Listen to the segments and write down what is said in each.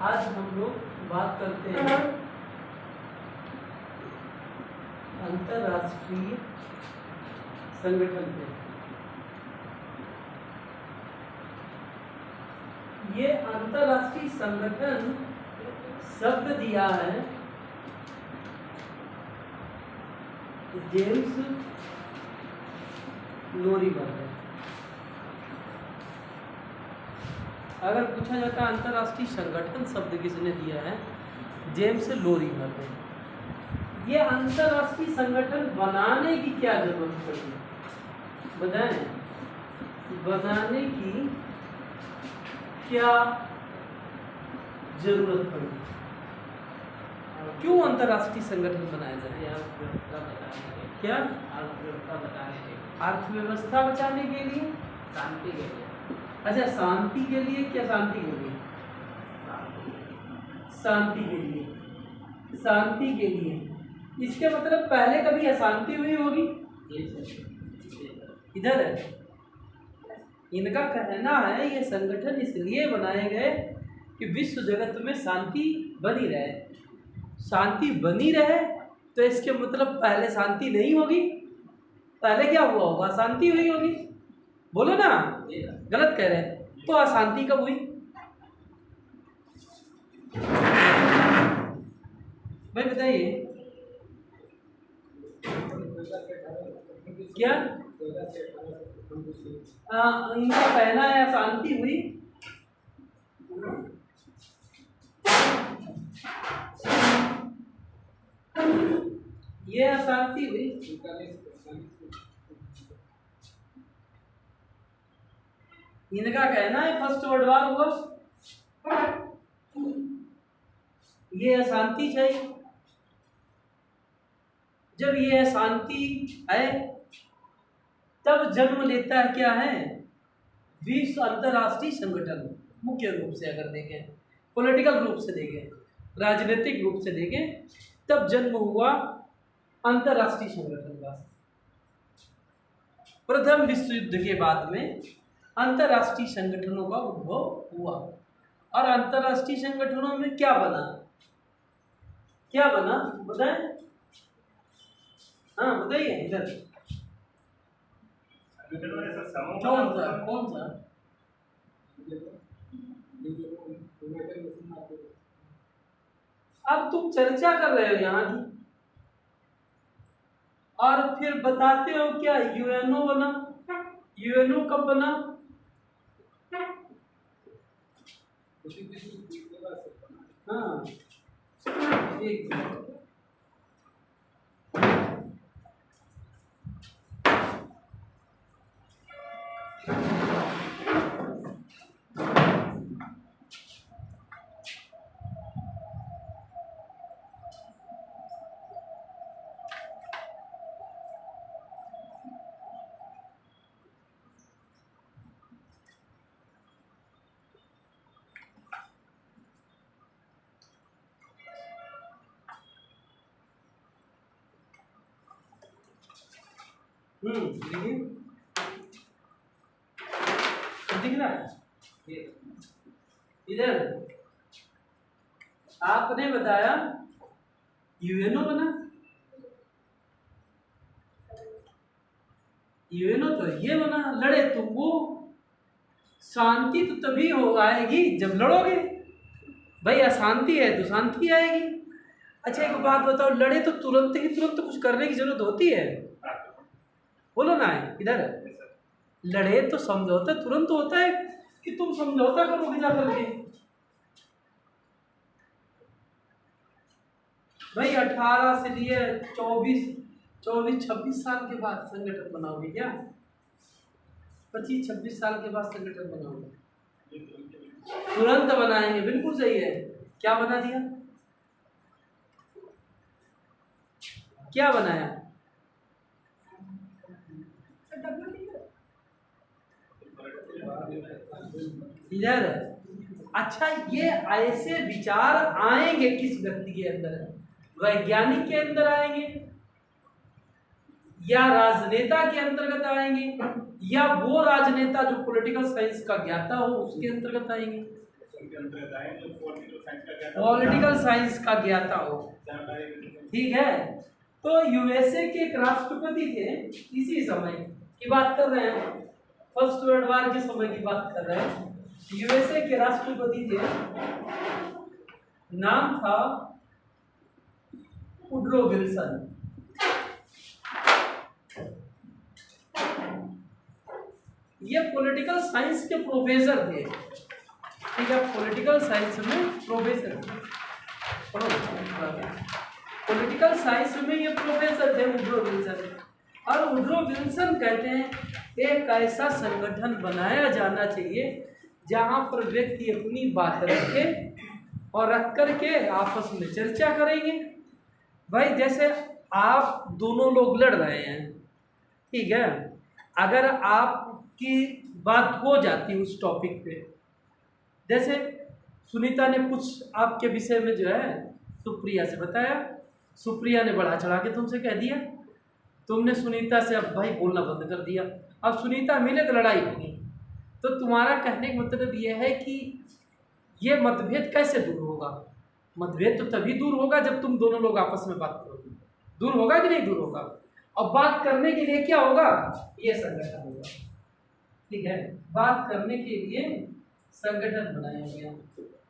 आज हम लोग बात करते हैं अंतर्राष्ट्रीय संगठन पे। ये अंतर्राष्ट्रीय संगठन शब्द दिया है जेम्स लोरीबर ने। अगर पूछा जाता है अंतर्राष्ट्रीय संगठन शब्द किसने दिया है, जेम्स लोरीबर ने। ये अंतर्राष्ट्रीय संगठन बनाने की क्या जरूरत पड़ी, बताएं, बनाने की क्या जरूरत पड़ी, क्यों अंतर्राष्ट्रीय संगठन बनाया जाए? क्या अर्थव्यवस्था बचाने के लिए, शांति के लिए। अच्छा शांति के लिए, क्या शांति के लिए? शांति के लिए, शांति के लिए। इसके मतलब पहले कभी अशांति हुई होगी? इधर है, इनका कहना है ये संगठन इसलिए बनाए गए कि विश्व जगत में शांति बनी रहे। शांति बनी रहे तो इसके मतलब पहले शांति नहीं होगी, पहले क्या हुआ होगा? शांति हुई होगी। बोलो ना, गलत कह रहे हैं। तो अशांति कब हुई भाई बताइए? क्या इनका कहना है अशांति हुई? ये अशांति हुई? इनका कहना है फर्स्ट वर्ल्ड वार हुआ, ये अशांति चाहिए। जब ये अशांति है तब जन्म लेता है क्या है? विश्व अंतर्राष्ट्रीय संगठन। मुख्य रूप से अगर देखें, पॉलिटिकल रूप से देखें, राजनीतिक रूप से देखें, तब जन्म हुआ अंतर्राष्ट्रीय संगठन का। प्रथम विश्व युद्ध के बाद में अंतर्राष्ट्रीय संगठनों का उद्भव हुआ। और अंतर्राष्ट्रीय संगठनों में क्या बना, क्या बना बताएं? हाँ बताइए इधर। कौन सा कौन सा? अब तुम चर्चा कर रहे हो यहाँ की और फिर बताते हो क्या यूएनओ बना? यूएनओ कब बना? हाँ एक मिनट। दिख रहा है इधर। आपने बताया यूएनओ बना। यूएनओ तो ये बना, लड़े तुम वो। शांति तो तभी हो आएगी जब लड़ोगे। भाई अशांति है तो शांति आएगी। अच्छा एक बात बताओ, लड़े तो तुरंत तो कुछ करने की जरूरत होती है? बोलो ना इधर। लड़े तो समझौता तुरंत होता है कि तुम समझौता करोगे जा करके। भाई 18 से लिए 24-26 साल के बाद संगठन बनाओगे क्या? 25-26 साल के बाद संगठन बनाओगे? तुरंत बनाएंगे, बिल्कुल सही है। क्या बना दिया? क्या बनाया? इधर। अच्छा ये ऐसे विचार आएंगे किस व्यक्ति के अंदर? वैज्ञानिक के अंदर आएंगे या राजनेता के अंतर्गत आएंगे या वो राजनेता जो पॉलिटिकल साइंस का ज्ञाता हो उसके अंतर्गत आएंगे? पॉलिटिकल साइंस का ज्ञाता हो, ठीक है। तो यूएसए के एक राष्ट्रपति थे, इसी समय की बात कर रहे हैं, फर्स्ट वर्ल्ड वॉर के समय की बात कर रहे हैं। यूएसए के राष्ट्रपति थे, नाम था वुडरो विल्सन। ये पॉलिटिकल साइंस के प्रोफेसर थे, ठीक है, पॉलिटिकल साइंस में प्रोफेसर थे, पॉलिटिकल साइंस में ये प्रोफेसर थे वुडरो विल्सन। और वुडरो विल्सन कहते हैं एक ऐसा संगठन बनाया जाना चाहिए जहां पर व्यक्ति अपनी बात रखे और रख करके आपस में चर्चा करेंगे। भाई जैसे आप दोनों लोग लड़ रहे हैं, ठीक है, अगर आपकी बात हो जाती उस टॉपिक पे, जैसे सुनीता ने कुछ आपके विषय में जो है सुप्रिया से बताया, सुप्रिया ने बढ़ा चढ़ा के तुमसे कह दिया, तुमने सुनीता से अब भाई बोलना बंद कर दिया, अब सुनीता मिले तो लड़ाई होगी। तो तुम्हारा कहने का मतलब यह है कि ये मतभेद कैसे दूर होगा? मतभेद तो तभी दूर होगा जब तुम दोनों लोग आपस में बात करोगे। दूर होगा कि नहीं दूर होगा? और बात करने के लिए क्या होगा? ये संगठन होगा, ठीक है, बात करने के लिए संगठन बनाया गया।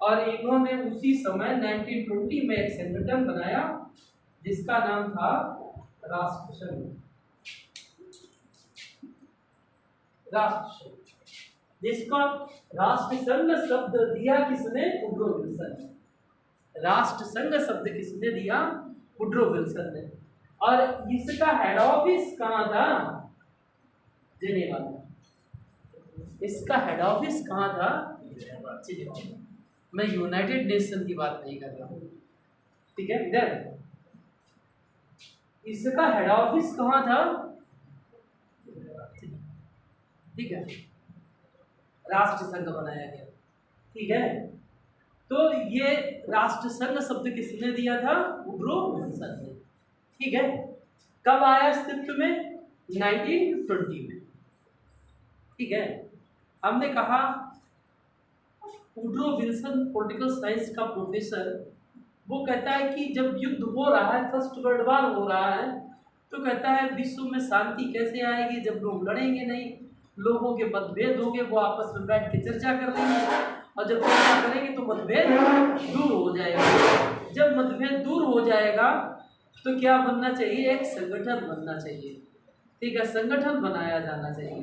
और इन्होंने उसी समय 1920 में एक संगठन बनाया जिसका नाम था राष्ट्रसंघ। राष्ट्रसंघ, जिसका राष्ट्रसंघ शब्द दिया किसने? वुडरो विल्सन ने। राष्ट्रसंघ शब्द किसने दिया? वुडरो विल्सन ने। और इसका हेड ऑफिस कहाँ था? जिनेवा में। इसका हेड ऑफिस कहाँ था? जिनेवा। मैं यूनाइटेड नेशन की बात नहीं कर रहा हूँ, ठीक है। इधर इसका हेड ऑफिस कहाँ था? ठीक है, राष्ट्रसंघ बनाया गया, ठीक है। तो ये राष्ट्रसंघ शब्द किसने दिया था? वुडरो विल्सन ने, ठीक है। कब आया अस्तित्व में? 1920 में, ठीक है। हमने कहा वुडरो विल्सन पॉलिटिकल साइंस का प्रोफेसर, वो कहता है कि जब युद्ध हो रहा है, फर्स्ट वर्ल्ड वॉर हो रहा है, तो कहता है विश्व में शांति कैसे आएगी जब लोग लड़ेंगे नहीं, लोगों के मतभेद होंगे, वो आपस में बैठ के चर्चा कर लेंगे, और जब चर्चा करेंगे तो मतभेद दूर हो जाएगा। जब मतभेद दूर हो जाएगा तो क्या बनना चाहिए? एक संगठन बनना चाहिए, ठीक है, संगठन बनाया जाना चाहिए,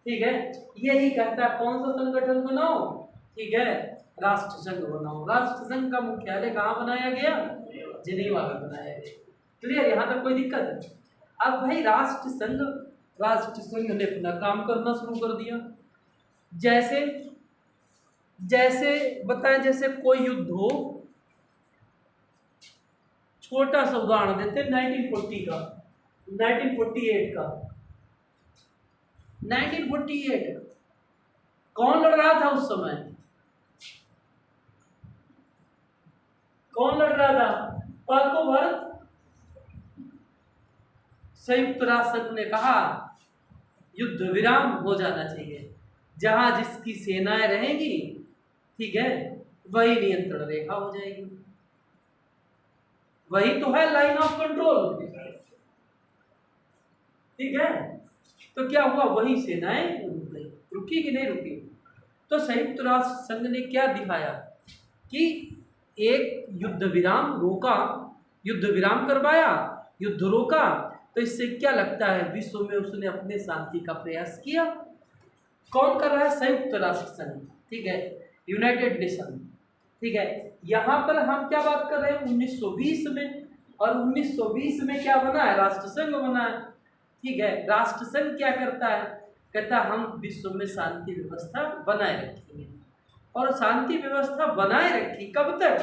ठीक है। यही कहता है कौन सा संगठन बनाओ? ठीक है, राष्ट्रसंघ बनाओ। राष्ट्रसंघ का मुख्यालय कहाँ बनाया गया? जिनेवा में बनाया गया। क्लियर? यहाँ तक कोई दिक्कत? अब भाई राष्ट्रसंघ ने अपना काम करना शुरू कर दिया। जैसे जैसे बताएं, जैसे कोई युद्ध हो, छोटा सा उदाहरण देते हैं 1948 का। 1948 कौन लड़ रहा था उस समय? कौन लड़ रहा था? पाक और भारत। संयुक्त राष्ट्र संघ ने कहा युद्ध विराम हो जाना चाहिए, जहां जिसकी सेनाएं रहेंगी, ठीक है, वही नियंत्रण रेखा हो जाएगी। वही तो है लाइन ऑफ कंट्रोल, ठीक है। तो क्या हुआ? वही सेनाएं रुकी कि नहीं रुकी? तो संयुक्त राष्ट्र संघ ने क्या दिखाया कि एक युद्ध विराम रोका, युद्ध विराम करवाया, युद्ध रोका, तो इससे क्या लगता है? विश्व में उसने अपने शांति का प्रयास किया। कौन कर रहा है? संयुक्त राष्ट्र संघ, ठीक है, यूनाइटेड नेशन, ठीक है। यहाँ पर हम क्या बात कर रहे हैं? 1920 में। और 1920 में क्या बना है? राष्ट्रसंघ बना है, ठीक है। राष्ट्रसंघ क्या करता है? कहता है हम विश्व में शांति व्यवस्था बनाए रखेंगे। और शांति व्यवस्था बनाए रखी कब तक?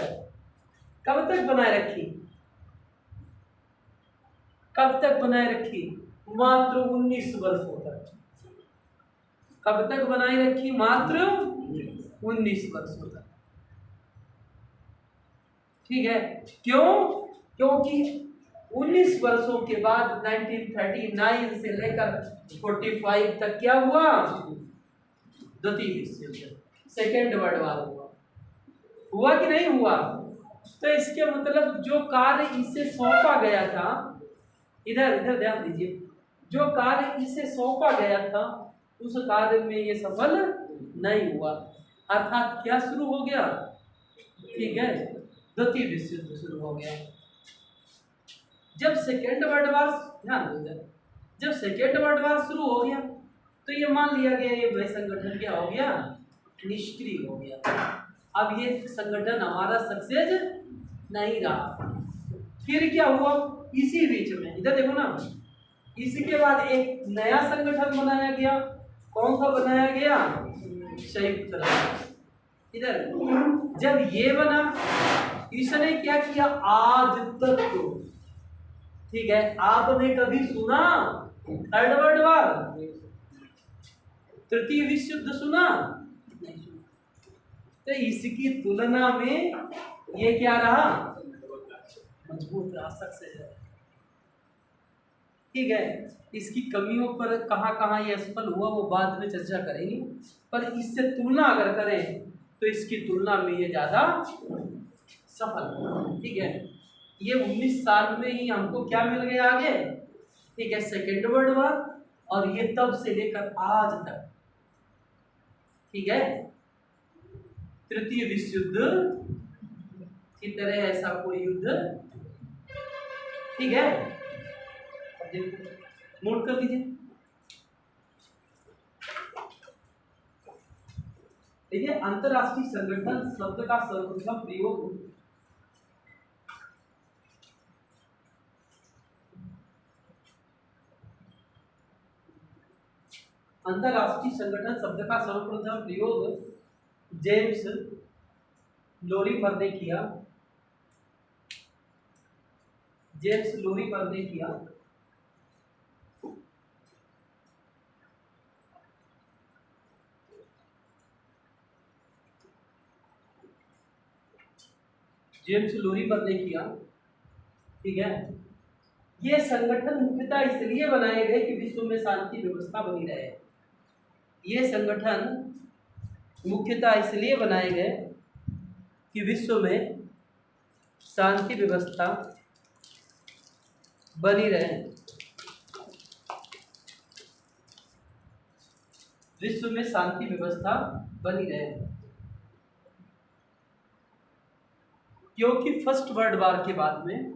कब तक बनाए रखी? कब तक बनाए रखी? मात्र 19 वर्षों तक। कब तक बनाए रखी? मात्र 19 वर्षों तक, ठीक है। क्यों? क्योंकि 19 वर्षों के बाद 1939 से लेकर 45 तक क्या हुआ? द्वितीय विश्व युद्ध, सेकेंड वर्ल्ड वॉर हुआ, हुआ कि नहीं हुआ? तो इसके मतलब जो कार्य इसे सौंपा गया था, इधर इधर ध्यान दीजिए, जो कार्य इसे सौंपा गया था उस कार्य में ये सफल नहीं हुआ, अर्थात क्या शुरू हो गया? ठीक है, द्वितीय विश्व युद्ध शुरू हो गया। जब सेकेंड वर्ल्ड वार, ध्यान दो, जब सेकेंड वर्ल्ड वार शुरू हो गया तो ये मान लिया गया ये भाई संगठन क्या हो गया? निष्क्रिय हो गया। अब ये संगठन हमारा सक्सेस नहीं रहा। फिर क्या हुआ? इसी बीच में इधर देखो ना, इसके बाद एक नया संगठन बनाया गया। कौन सा बनाया गया? संयुक्त राष्ट्र। इधर जब ये बना, इसने क्या किया? आज तक तो, ठीक है, आपने कभी सुना थर्ड वर्ल्ड वार, तृतीय विश्व युद्ध सुना? नहीं सुना। तो इसकी तुलना में ये क्या रहा? मजबूत रहा, सक्सेस है। ठीक है, इसकी कमियों पर कहाँ ये असफल हुआ वो बाद में चर्चा करेंगे, पर इससे तुलना अगर करें तो इसकी तुलना में ये ज़्यादा सफल। ठीक है, ये 19 साल में ही हमको क्या मिल गया आगे? ठीक है, सेकेंड वर्ल्ड वार, और ये तब से लेकर आज तक, ठीक है, तृतीय विश्व युद्ध की तरह ऐसा कोई युद्ध, ठीक है, नोट कर लीजिए। देखिए, अंतरराष्ट्रीय संगठन शब्द का सर्वप्रथम प्रयोग अंतरराष्ट्रीय संगठन शब्द का सर्वप्रथम प्रयोग जेम्स लोरीपर ने किया। जेम्स लोरीपर ने किया। जेम्स लोरीपर ने किया। ठीक है, ये संगठन मुख्यतः इसलिए बनाए गए कि विश्व में शांति व्यवस्था बनी रहे। ये संगठन मुख्यतः इसलिए बनाए गए कि विश्व में शांति व्यवस्था बनी रहे। विश्व में शांति व्यवस्था बनी रहे, क्योंकि फर्स्ट वर्ल्ड वार के बाद में,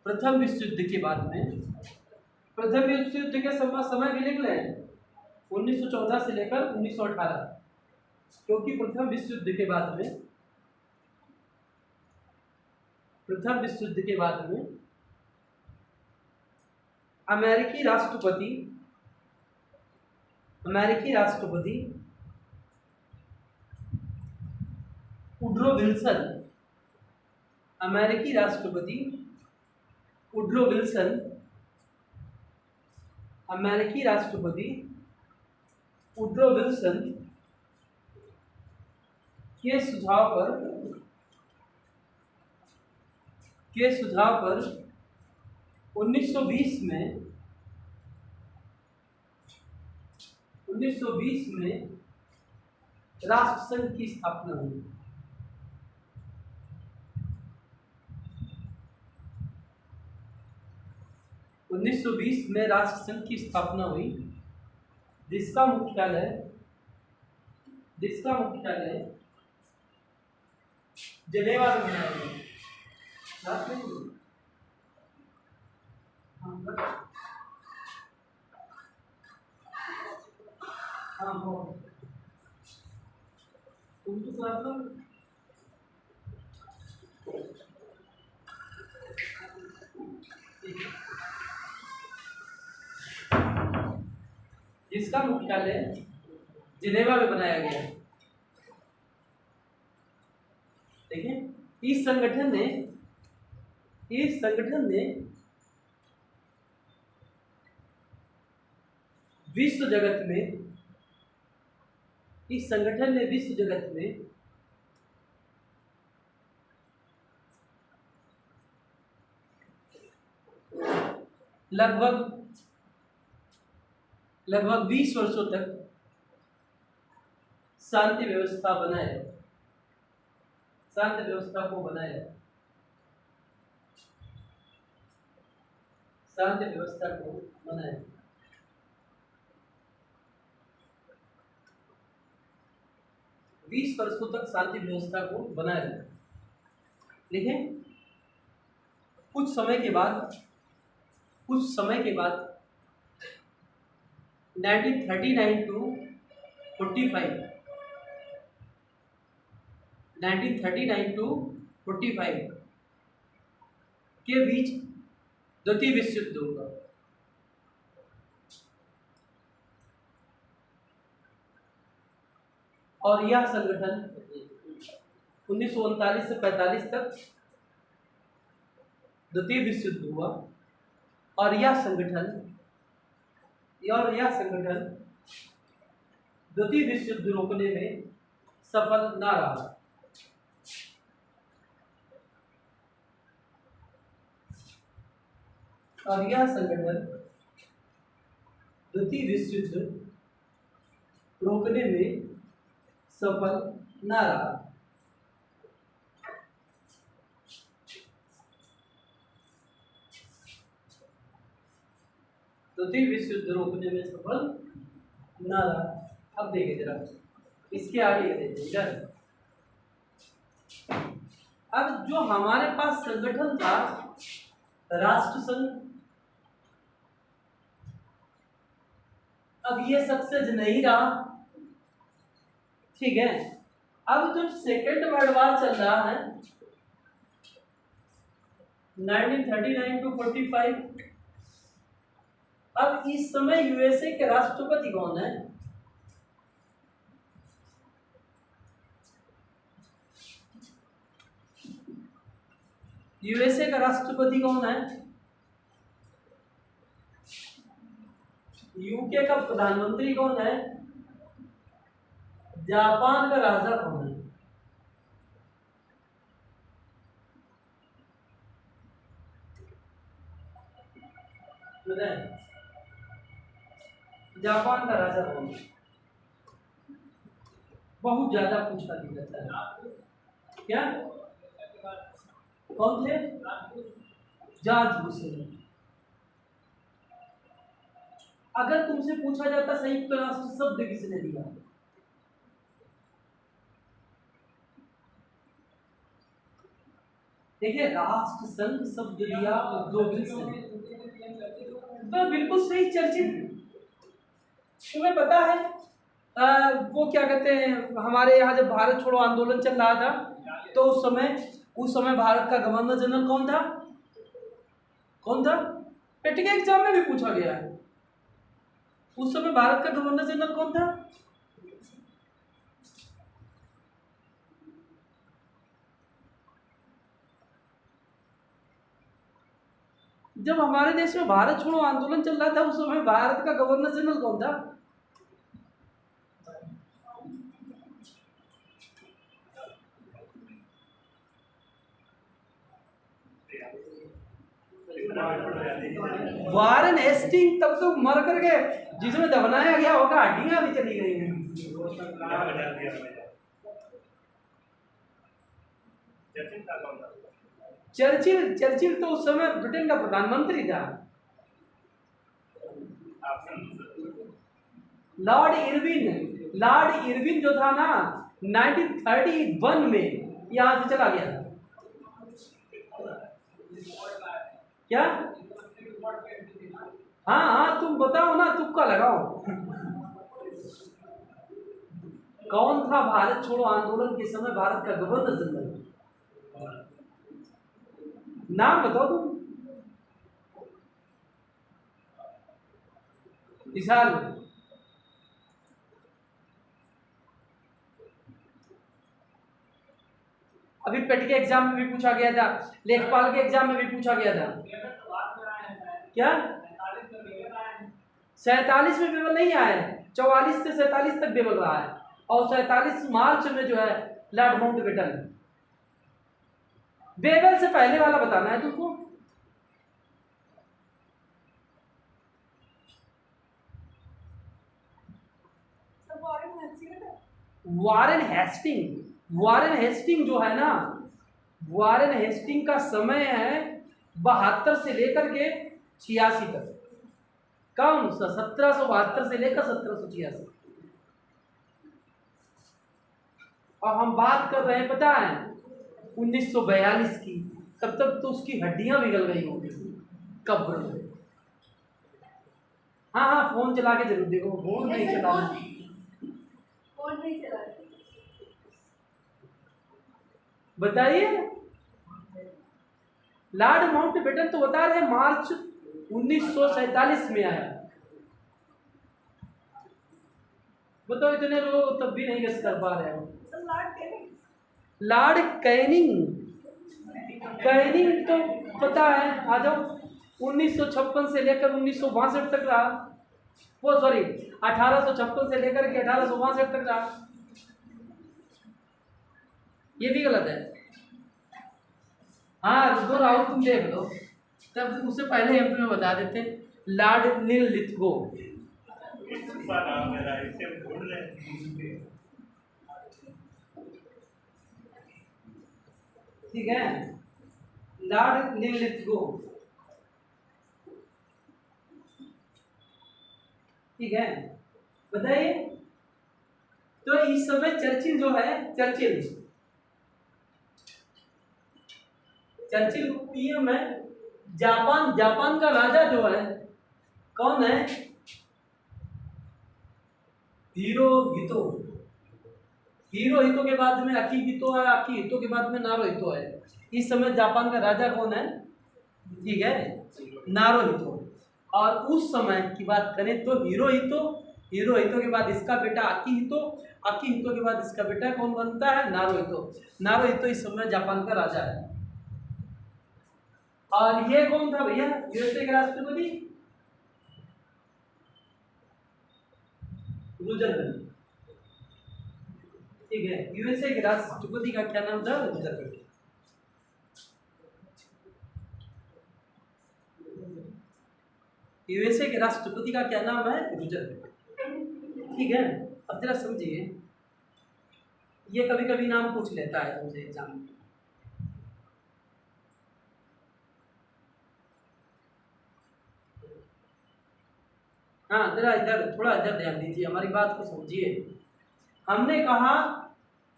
प्रथम विश्व युद्ध के बाद में, प्रथम विश्व युद्ध के समय भी लिख लें 1914 से लेकर 1918, क्योंकि प्रथम विश्व युद्ध के बाद में, प्रथम विश्व युद्ध के बाद में अमेरिकी राष्ट्रपति वुडरो विल्सन, अमेरिकी राष्ट्रपति वुडरो विल्सन, अमेरिकी राष्ट्रपति वुडरो विल्सन के सुझाव पर 1920 में राष्ट्रसंघ की स्थापना हुई। में राष्ट्रसंघ की स्थापना हुई, जिसका मुख्यालय जेनेवा में बनाया गया। जिसका मुख्यालय जिनेवा में बनाया गया। देखिए, इस संगठन ने विश्व जगत में लगभग 20 वर्षों तक शांति व्यवस्था बनाए। शांति व्यवस्था को बनाए रखा, शांति व्यवस्था को बनाए रखा। 20 वर्षों तक शांति व्यवस्था को बनाए रखा। लेकिन कुछ समय के बाद 1939 टू 45 के बीच द्वितीय विश्व युद्ध होगा। और यह संगठन 1939 से 45 तक द्वितीय विश्व युद्ध हुआ और यह संगठन द्वितीय विश्व युद्ध रोकने में सफल न रहा। और यह संगठन द्वितीय विश्व युद्ध रोकने में सफल न रहा। द्वितीय विश्व युद्ध रोकने में सफल न रहा। अब देखिए जरा इसके आगे देखिए, अब जो हमारे पास संगठन था राष्ट्रसंघ, अब ये सक्सेस नहीं रहा। ठीक है, अब जो सेकेंड वर्ल्ड वॉर चल रहा है 1939 टू 45, अब इस समय यूएसए के राष्ट्रपति कौन है? यूएसए का राष्ट्रपति कौन है? यूके का प्रधानमंत्री कौन है? जापान का राजा कौन है? जापान का राजा कौन है? बहुत ज्यादा पूछा जाता है। क्या कौन थे? George Bush. अगर तुमसे पूछा जाता संयुक्त राष्ट्र शब्द किसने दिया? देखिए राष्ट्र संघ शब्द दिया दो तो बिल्कुल सही। चर्चिल, तुम्हें पता है वो क्या कहते हैं, हमारे यहाँ जब भारत छोड़ो आंदोलन चल रहा था तो उस समय भारत का गवर्नर जनरल कौन था? पेटी के एग्जाम में भी पूछा गया है। उस समय भारत का गवर्नर जनरल कौन था? जब हमारे देश में भारत छोड़ो आंदोलन चल रहा था उस समय भारत का गवर्नर जनरल कौन था? वारेन हेस्टिंग तब तो मर कर गए, जिसमें दफनाया गया होगा हड्डियां भी चली गई हैं। चर्चिल तो उस समय ब्रिटेन का प्रधानमंत्री था। लॉर्ड इरविन जो था ना 1931 में यहां से चला गया। क्या? हाँ तुम बताओ ना, तुक्का लगाओ। कौन था भारत छोड़ो आंदोलन के समय भारत का गवर्नर जनरल? नाम बताओ तुम। विशाल, अभी पेट के एग्जाम में भी पूछा गया था, लेखपाल के एग्जाम में भी पूछा गया था। क्या 47 में बेवल नहीं आया है, 44 से 47 तक बेवल रहा है और 47 मार्च में जो है लॉर्ड माउंटबेटन। बेवल से पहले वाला बताना है तुमको। वारेन हेस्टिंग वॉरेन हेस्टिंग जो है ना, वॉरेन हेस्टिंग का समय है 72 से लेकर के 86 तक। कौन सा? 1772 से लेकर 1786। और हम बात कर रहे हैं पता है 1942 की। तब तक तो उसकी हड्डियां पिघल गई होंगी कब्र में। हाँ हाँ, फोन चला के जरूर देखो। फोन नहीं चला, फोन नहीं चला। बताइए। लॉर्ड माउंटबेटन तो बता रहे मार्च 1947 में आया। बताओ, इतने लोग तब भी नहीं गेस कर पा रहे हो। लॉर्ड कैनिंग, कैनिंग तो पता है, आ जाओ। 1956 से लेकर 1962 तक रहा। वो सॉरी 1856 से लेकर के 1862 तक रहा। ये भी गलत है। हाँ रुको राहुल, तुम देख लो, तब उससे पहले हम तुम्हें बता देते। लॉर्ड नील लिथगो। ठीक है, लॉर्ड नील लिथगो। ठीक है, बताइए। तो इस समय चर्चिल जो है, चर्चिल पीएम है। जापान का राजा जो है कौन है? हिरोहितो। हिरोहितो के बाद में अकिहितो है, अकिहितो के बाद में नारुहितो है। इस समय जापान का राजा कौन है? ठीक है, नारुहितो। और उस समय की बात करें तो हिरोहितो, हिरोहितो के बाद इसका बेटा अकिहितो, अकिहितो के बाद इसका बेटा कौन बनता है? नारुहितो। नारुहितो इस समय जापान का राजा है। और ये कौन था भैया यूएसए के राष्ट्रपति? रूजवेल्ट। ठीक है, यूएसए के राष्ट्रपति का क्या नाम था? रूजवेल्ट। यूएसए के राष्ट्रपति का क्या नाम है? रूजवेल्ट। ठीक है, अब जरा समझिए, ये कभी कभी नाम पूछ लेता है तुमसे एग्जाम में। हाँ जरा इधर, थोड़ा इधर ध्यान दीजिए, हमारी बात को समझिए। हमने कहा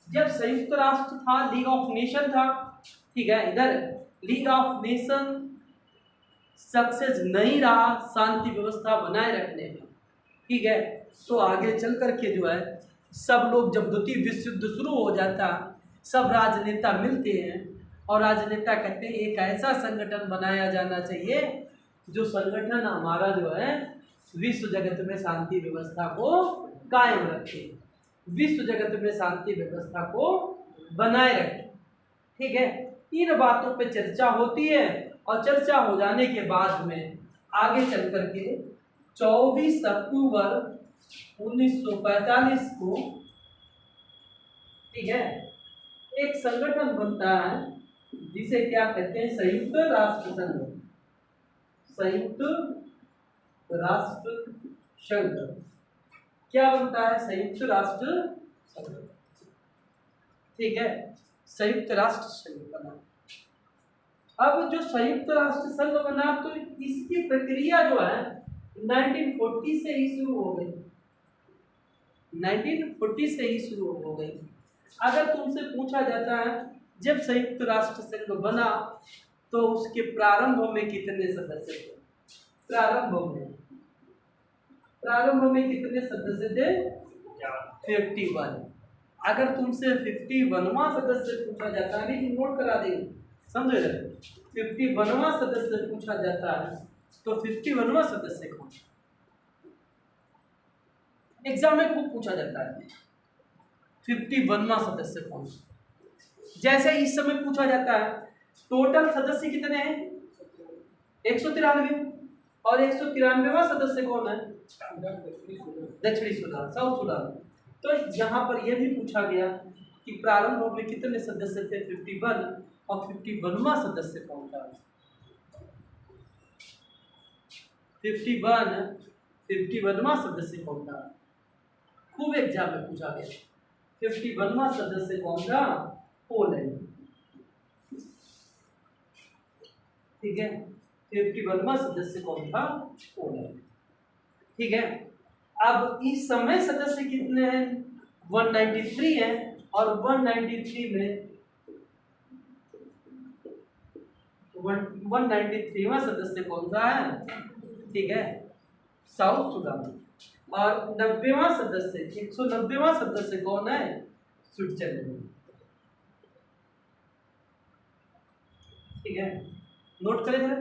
जब संयुक्त राष्ट्र था, लीग ऑफ नेशन था, ठीक है, इधर लीग ऑफ नेशन सक्सेस नहीं रहा शांति व्यवस्था बनाए रखने में, ठीक है, तो आगे चल करके जो है सब लोग, जब द्वितीय विश्व युद्ध शुरू हो जाता, सब राजनेता मिलते हैं और राजनेता कहते हैं एक ऐसा संगठन बनाया जाना चाहिए जो संगठन हमारा जो है विश्व जगत में शांति व्यवस्था को कायम रखे, विश्व जगत में शांति व्यवस्था को बनाए रखे। ठीक है, इन बातों पे चर्चा होती है और चर्चा हो जाने के बाद में आगे चल करके 24 अक्टूबर 1945 को, ठीक है, एक संगठन बनता है जिसे क्या कहते हैं? संयुक्त राष्ट्र संघ। संयुक्त राष्ट्र संघ क्या बनता है? संयुक्त राष्ट्र संघ। ठीक है, संयुक्त राष्ट्र संघ बना। अब जो संयुक्त राष्ट्र संघ बना तो इसकी प्रक्रिया जो है 1940 से ही शुरू हो गई। 1940 से ही शुरू हो गई। अगर तुमसे पूछा जाता है जब संयुक्त राष्ट्र संघ बना तो उसके प्रारंभ में कितने सदस्य थे? प्रारंभ में कितने सदस्य थे? 51। अगर तुमसे 51वां सदस्य पूछा जाता है, लेकिन नोट करा देंगे, समझे? 51वां सदस्य पूछा जाता है तो 51वां सदस्य कौन? एग्जाम में खूब पूछा जाता है 51वां सदस्य कौन। जैसे इस समय पूछा जाता है टोटल सदस्य कितने हैं? 193। और 193वां सदस्य कौन है? दक्षिणी सूडान, साउथ सूडान। तो यहाँ पर यह भी पूछा गया कि प्रारंभ में कितने सदस्य थे? 51। और 51वां सदस्य कौन था? 51वां सदस्य कौन था? खूब एग्जाम में पूछा गया 51वां सदस्य कौन था? पोलैंड। ठीक है, 51वां सदस्य कौन था? पोलैंड। ठीक है, अब इस समय सदस्य कितने हैं? 193 हैं, और 193 में 193वां सदस्य कौन सा है? ठीक है, साउथ सुडान। और 90वां सदस्य, 190वां सदस्य कौन है? स्विट्जरलैंड। ठीक है, नोट करें जरा,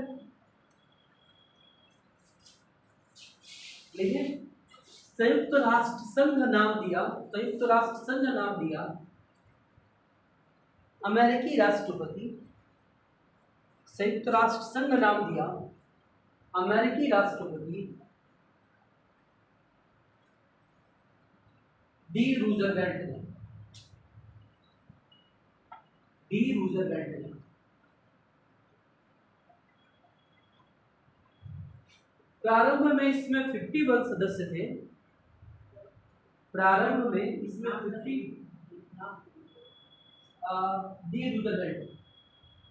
देखिए संयुक्त राष्ट्र संघ नाम दिया, संयुक्त राष्ट्र संघ नाम दिया अमेरिकी राष्ट्रपति, संयुक्त राष्ट्र संघ नाम दिया अमेरिकी राष्ट्रपति डी रूजवेल्ट ने। डी रूजवेल्ट ने प्रारंभ में इसमें 51 सदस्य थे। प्रारंभ में इसमें 50 डी रूजवेल्ट,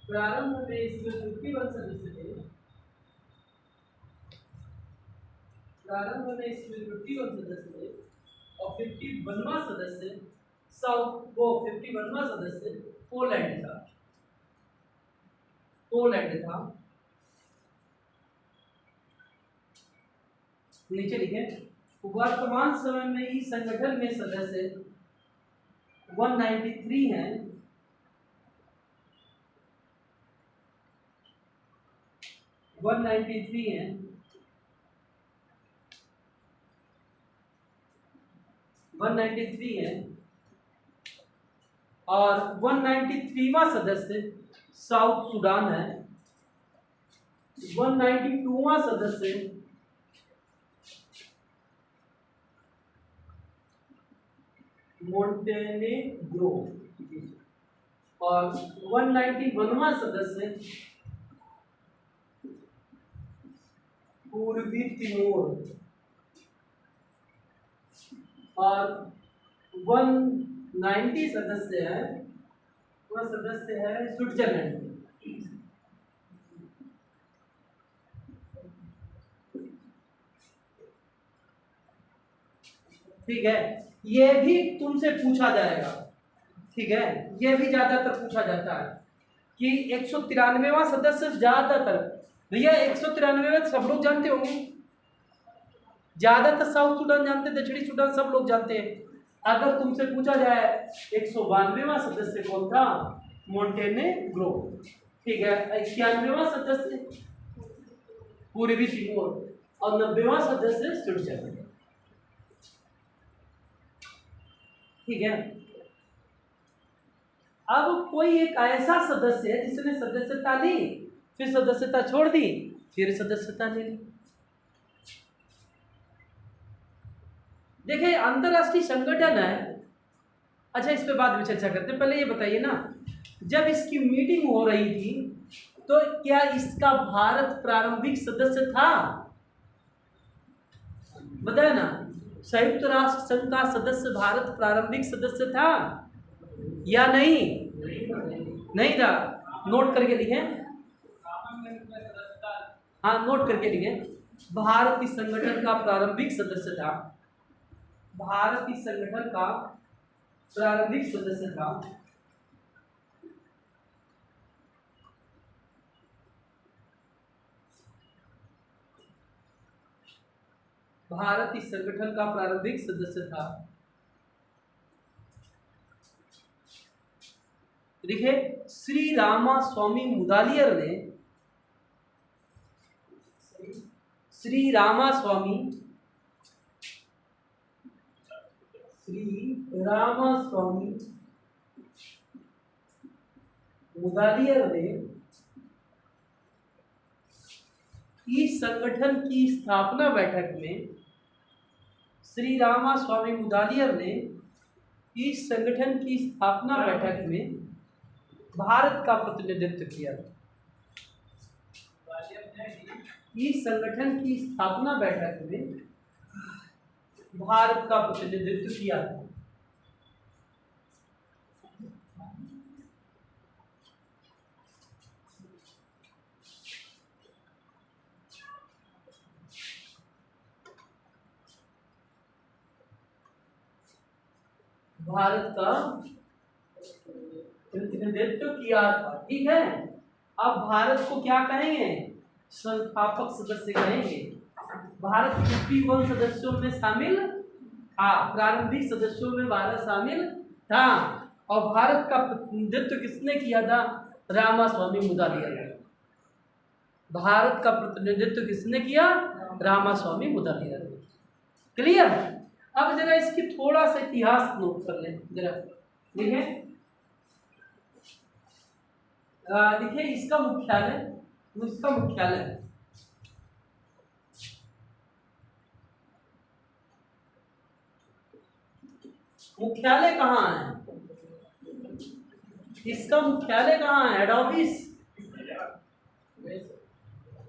प्रारंभ में इसमें 51 सदस्य थे। प्रारंभ में इसमें 51 सदस्य थे, और 51वां सदस्य साउथ, वो 51वां सदस्य पोलैंड था। पोलैंड था। नीचे लिखे, वर्तमान समय में इस संगठन में सदस्य 193 हैं। 193 हैं, और 193वां सदस्य साउथ सुडान है। 192वां सदस्य मोंटेनेग्रो, और 191वां सदस्य पूर्वी तिमोर, और 190 सदस्य है, वह सदस्य है स्विट्जरलैंड। ठीक है, ये भी तुमसे पूछा जाएगा। ठीक है, ये भी ज्यादातर पूछा जाता है कि 193वां सदस्य, ज्यादातर भैया 193वां सब लोग जानते होंगे, ज्यादातर साउथ सुडान जानते, दक्षिणी सुडान सब लोग जानते हैं। अगर तुमसे पूछा जाए 192वां सदस्य कौन था? मोंटेनेग्रो। ठीक है, 91वां सदस्य पूर्वी तिमोर, और 90वां सदस्य स्विट्जरलैंड। ठीक है, अब कोई एक ऐसा सदस्य है जिसने सदस्यता ली, फिर सदस्यता छोड़ दी, फिर सदस्यता ले ली। देखिए अंतरराष्ट्रीय संगठन है। अच्छा, इस पे बाद में चर्चा करते हैं, पहले ये बताइए ना, जब इसकी मीटिंग हो रही थी तो क्या इसका भारत प्रारंभिक सदस्य था? बताया ना, संयुक्त राष्ट्र संघ का सदस्य भारत प्रारंभिक सदस्य था या नहीं? नहीं था। नोट करके लिखें, हाँ नोट करके लिखें, भारत इस संगठन का प्रारंभिक सदस्य था। भारत इस संगठन का प्रारंभिक सदस्य था। भारत इस संगठन का प्रारंभिक सदस्य था। देखिए, श्री रामास्वामी मुदालियर ने, श्री रामास्वामी मुदालियर ने इस संगठन की स्थापना बैठक में, श्री रामास्वामी मुदालियर ने इस संगठन की स्थापना बैठक में भारत का प्रतिनिधित्व किया। इस संगठन की स्थापना बैठक में भारत का प्रतिनिधित्व किया था। भारत का प्रतिनिधित्व किया था। ठीक है, अब भारत को क्या कहेंगे? संस्थापक सदस्य कहेंगे। भारत 51 सदस्यों में शामिल था, प्रारंभिक सदस्यों में भारत शामिल था। और भारत का प्रतिनिधित्व किसने किया था? रामास्वामी मुदलियार। भारत का प्रतिनिधित्व किसने किया? रामास्वामी मुदलियार। क्लियर? अब जरा इसकी थोड़ा सा इतिहास नोट कर लें जरा। देखें, देखिए इसका मुख्यालय कहाँ है? इसका मुख्यालय कहाँ है? हेड ऑफिस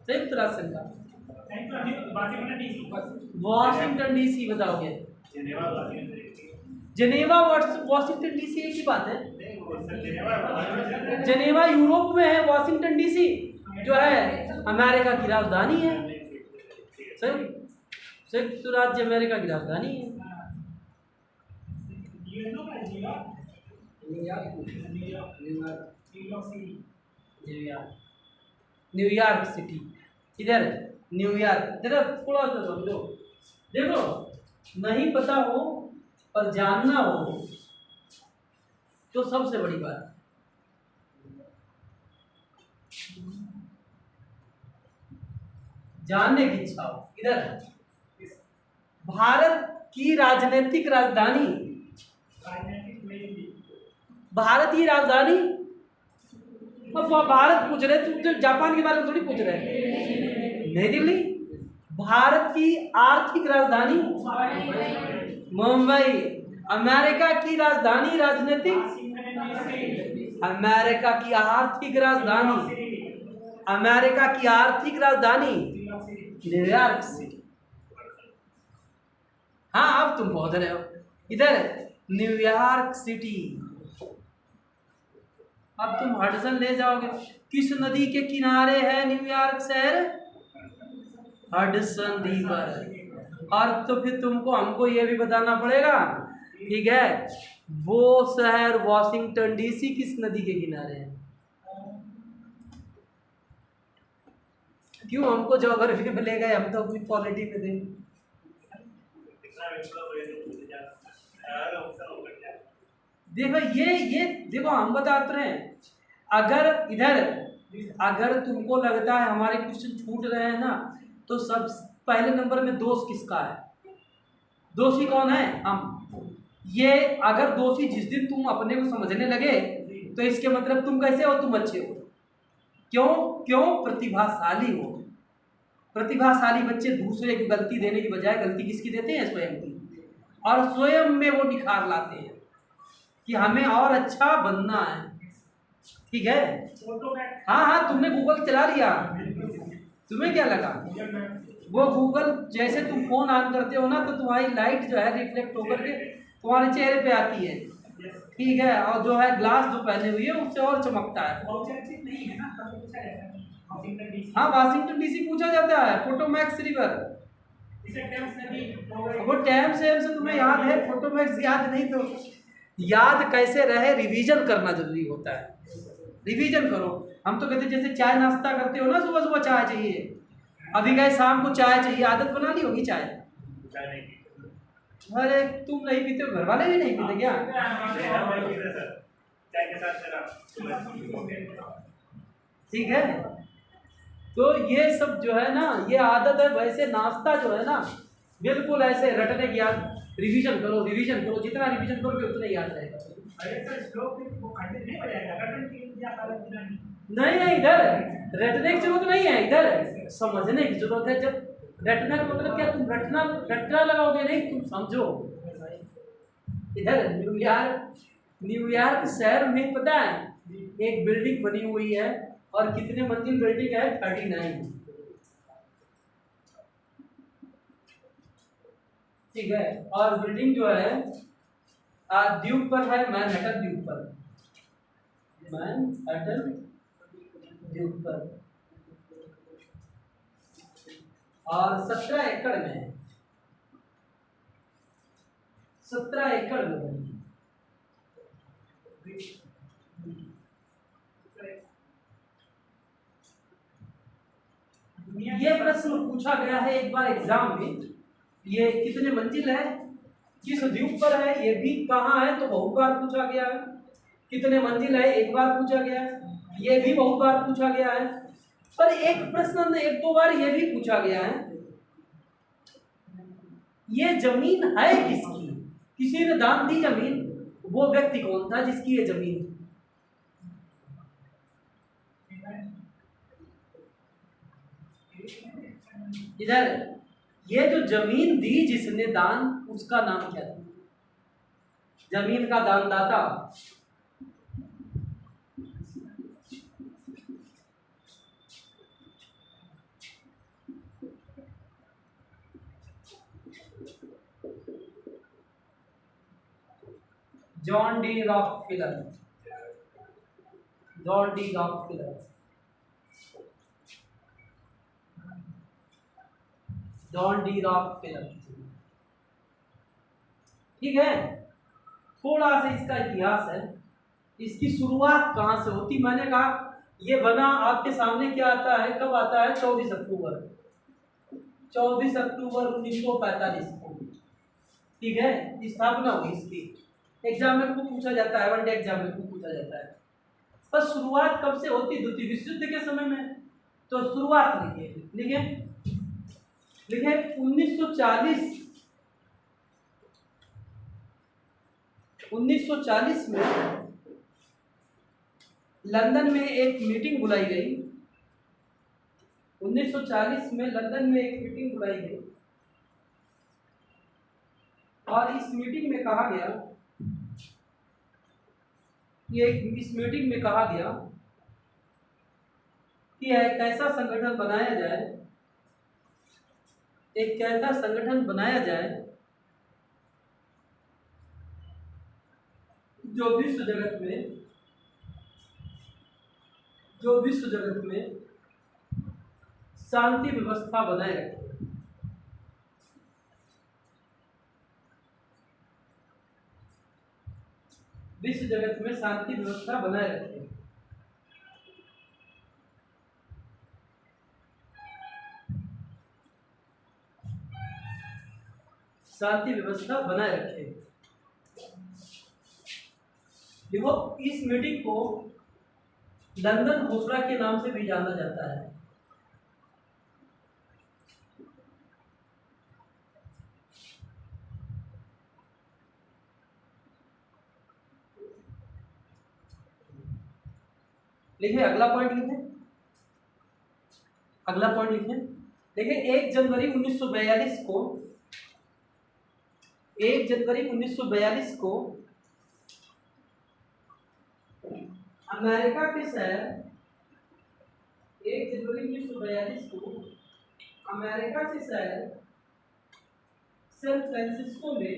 संयुक्त राष्ट्र संघ वॉशिंगटन डीसी। बताओगे? जेनेवा वॉशिंगटन डीसी एक ही बात है। जेनेवा यूरोप में है, वॉशिंगटन डीसी जो है अमेरिका की राजधानी है। संयुक्त राज्य अमेरिका की राजधानी है। New York city. इधर न्यूयॉर्क। जरा थोड़ा सा समझो। देखो, नहीं पता हो और जानना हो तो सबसे बड़ी बात। जानने की इच्छा हो। इधर भारत की राजनीतिक राजधानी, भारत की राजधानी। अब भारत पूछ रहे, तुम जापान के बारे में थोड़ी पूछ रहे। नई दिल्ली। भारत की आर्थिक राजधानी मुंबई। अमेरिका की राजधानी राजनीतिक, अमेरिका की आर्थिक राजधानी, अमेरिका की आर्थिक राजधानी न्यूयॉर्क सिटी। हाँ, अब तुम पहुंच रहे हो। इधर न्यूयॉर्क सिटी। अब तुम हडसन ले जाओगे। किस नदी के किनारे है न्यूयॉर्क शहर? Hudson river. और तो फिर तुमको हमको ये भी बताना पड़ेगा, ठीक है, वो शहर वॉशिंगटन डीसी किस नदी के किनारे है? क्यों हमको ज्योग्राफी में ले गए? हम तो अपनी पॉलिटी में थे। देखो ये देखो, हम बताते हैं। अगर तुमको लगता है हमारे क्वेश्चन छूट रहे हैं ना, तो सब पहले नंबर में दोष किसका है? दोषी कौन है? हम। ये अगर दोषी जिस दिन तुम अपने को समझने लगे तो इसके मतलब तुम कैसे हो? तुम अच्छे हो। क्यों? प्रतिभाशाली हो। प्रतिभाशाली बच्चे दूसरे की गलती देने की बजाय गलती किसकी देते हैं? स्वयं की। और स्वयं में वो निखार लाते हैं कि हमें और अच्छा बनना है। ठीक है? हाँ, तुमने गूगल चला लिया, तुम्हें क्या लगा? वो गूगल जैसे तुम फोन ऑन करते हो ना, तो तुम्हारी लाइट जो है रिफ्लेक्ट होकर के तुम्हारे चेहरे पे आती है। ठीक है? और जो है ग्लास जो पहने हुई है उससे और चमकता है। हाँ, वाशिंगटन डीसी पूछा जाता है। पोटोमैक्स रिवर। वो टेम्स से तुम्हें याद है, फोटोमैक्स याद नहीं तो याद कैसे रहे? रिवीजन करना जरूरी होता है। रिवीजन करो। हम तो कहते जैसे चाय नाश्ता करते हो ना, सुबह सुबह चाय चाहिए, अभी गए शाम को चाय चाहिए, आदत बना ली होगी चाय। अरे तुम नहीं पीते हो, घर वाले भी नहीं पीते क्या? ठीक है, तो ये सब जो है ना, ये आदत है। वैसे नाश्ता जो है ना, बिल्कुल ऐसे रटने की याद। रिवीजन करो, जितना रिवीजन करोगे उतना ही याद रहेगा। नहीं, इधर रटने की जरूरत नहीं है, इधर समझने की जरूरत है। जब रटना का मतलब क्या? तुम रटना लगाओगे नहीं, तुम समझो। इधर न्यूयॉर्क शहर में पता है एक बिल्डिंग बनी हुई है, और कितने मंजिल बिल्डिंग है? 39। ठीक है? और बिल्डिंग जो है द्वीप पर है, मैनहट्टन द्वीप पर। मैनहट्टन द्वीप पर, और 17 एकड़ में है। 17 एकड़ में बनी। ये प्रश्न पूछा गया है एक बार एग्जाम में। ये कितने मंजिल है, किस द्वीप पर है, ये द्वीप कहाँ है, तो बहुत बार पूछा गया है। कितने मंजिल है, एक बार पूछा गया है, ये भी बहुत बार पूछा गया है। पर एक प्रश्न एक दो बार ये भी पूछा गया है, ये जमीन है किसकी, किसी ने दान दी जमीन, वो व्यक्ति कौन था जिसकी ये जमीन। इधर ये जो जमीन दी जिसने दान, उसका नाम क्या था, जमीन का दानदाता। John D Rockefeller, John D Rockefeller, John D Rockefeller. ठीक है, थोड़ा सा इसका इतिहास है, इसकी शुरुआत कहाँ से होती। मैंने कहा ये बना आपके सामने क्या आता है, कब आता है, 24 अक्टूबर 1945 को। ठीक है, स्थापना हुई इसकी। एग्जाम में खूब पूछा जाता है, वनडे एग्जाम में खूब पूछा जाता है। पर शुरुआत कब से होती, द्वितीय विश्व युद्ध के समय में। तो शुरुआत लिखिए, लिखिए 1940 में लंदन में एक मीटिंग बुलाई गई। 1940 में लंदन में एक मीटिंग बुलाई गई और इस मीटिंग में कहा गया, इस मीटिंग में कहा गया कि एक ऐसा संगठन बनाया जाए, एक ऐसा संगठन बनाया जाए जो विश्व जगत में शांति व्यवस्था बनाए रखे। विश्व जगत में शांति व्यवस्था बनाए रखे। शांति व्यवस्था बनाए रखे। देखो, इस मीटिंग को लंदन घोषणा के नाम से भी जाना जाता है। लिखे, अगला पॉइंट लिखे, अगला पॉइंट लिखे। देखिए 1 जनवरी 1942 को, 1 जनवरी 1942 को अमेरिका के शहर, 1 जनवरी 1942 को अमेरिका के शहर सैन फ्रांसिस्को में,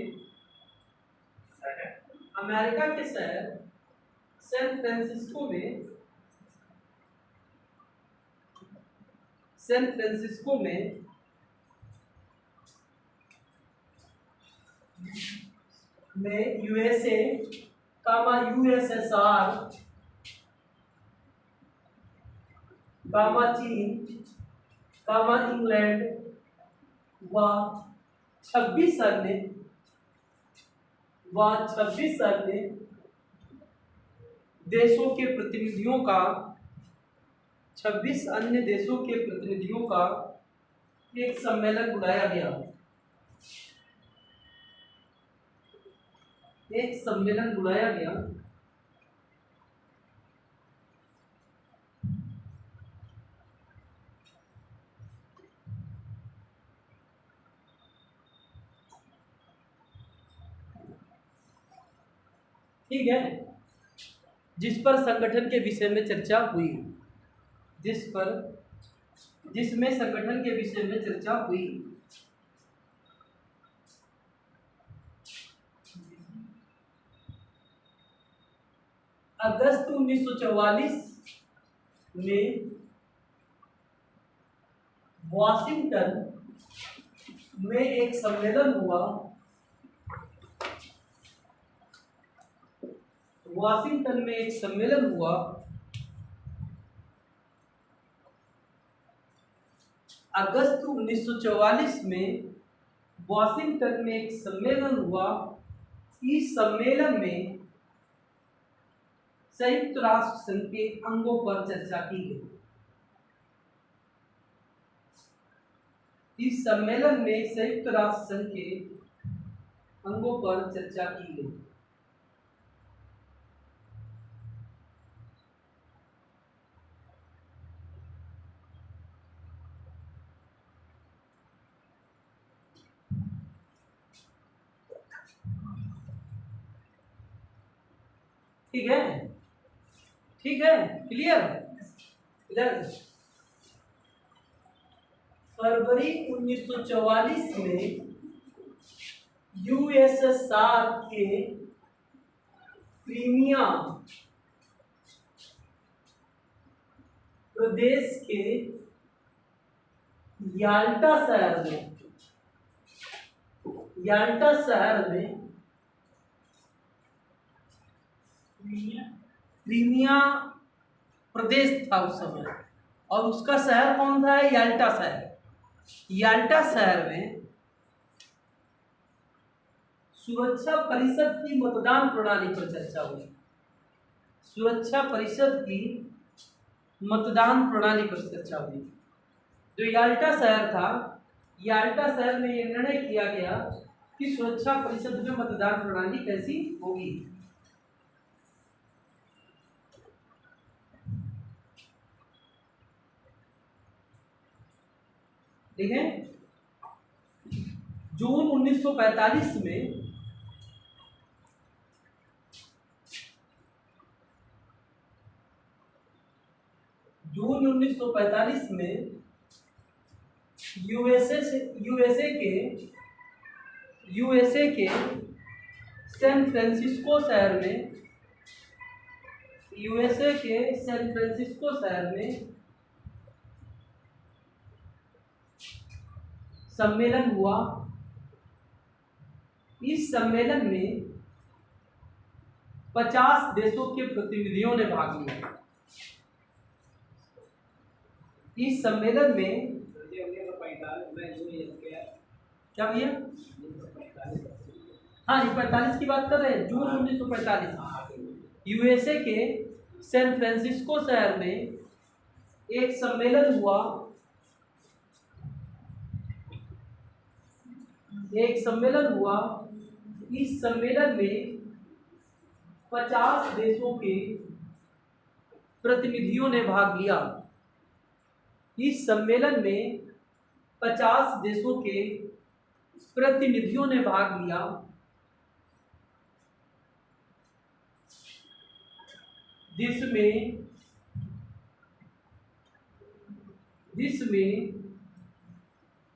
अमेरिका के शहर सैन फ्रांसिस्को में, सैन फ्रांसिस्को में यूएसए कामा यूएसएसआर कामा चीन कामा इंग्लैंड व 26 अन्य देशों के प्रतिनिधियों का, 26 अन्य देशों के प्रतिनिधियों का एक सम्मेलन बुलाया गया। एक सम्मेलन बुलाया गया ठीक है, जिसमें संगठन के विषय में चर्चा हुई, जिसमें संगठन के विषय में चर्चा हुई। अगस्त 1944 में वॉशिंगटन में एक सम्मेलन हुआ। वाशिंगटन में एक सम्मेलन हुआ। अगस्त 1944 में वाशिंगटन में एक सम्मेलन हुआ। इस सम्मेलन में संयुक्त राष्ट्र संघ के अंगों पर चर्चा की गई। इस सम्मेलन में संयुक्त राष्ट्र संघ के अंगों पर चर्चा की गई। ठीक है, ठीक है, क्लियर। इधर फरवरी 1944 में यूएसएसआर के क्रीमिया प्रदेश के याल्टा शहर में क्रीमिया प्रदेश था उस समय, और उसका शहर कौन था? याल्टा शहर। याल्टा शहर में सुरक्षा परिषद की मतदान प्रणाली पर चर्चा हुई। सुरक्षा परिषद की मतदान प्रणाली पर चर्चा हुई। जो याल्टा शहर था, याल्टा शहर में यह निर्णय किया गया कि सुरक्षा परिषद में मतदान प्रणाली कैसी होगी। ठीक है। जून 1945 में यूएसए के सैन फ्रांसिस्को शहर में सम्मेलन हुआ। इस सम्मेलन में 50 देशों के प्रतिनिधियों ने भाग लिया। इस सम्मेलन में क्या भैया? हाँ, 45 की बात कर रहे हैं, जून 1945 यूएसए के सैन फ्रांसिस्को शहर में एक सम्मेलन हुआ। इस सम्मेलन में 50 देशों के प्रतिनिधियों ने भाग लिया। इस सम्मेलन में 50 देशों के प्रतिनिधियों ने भाग लिया। जिसमें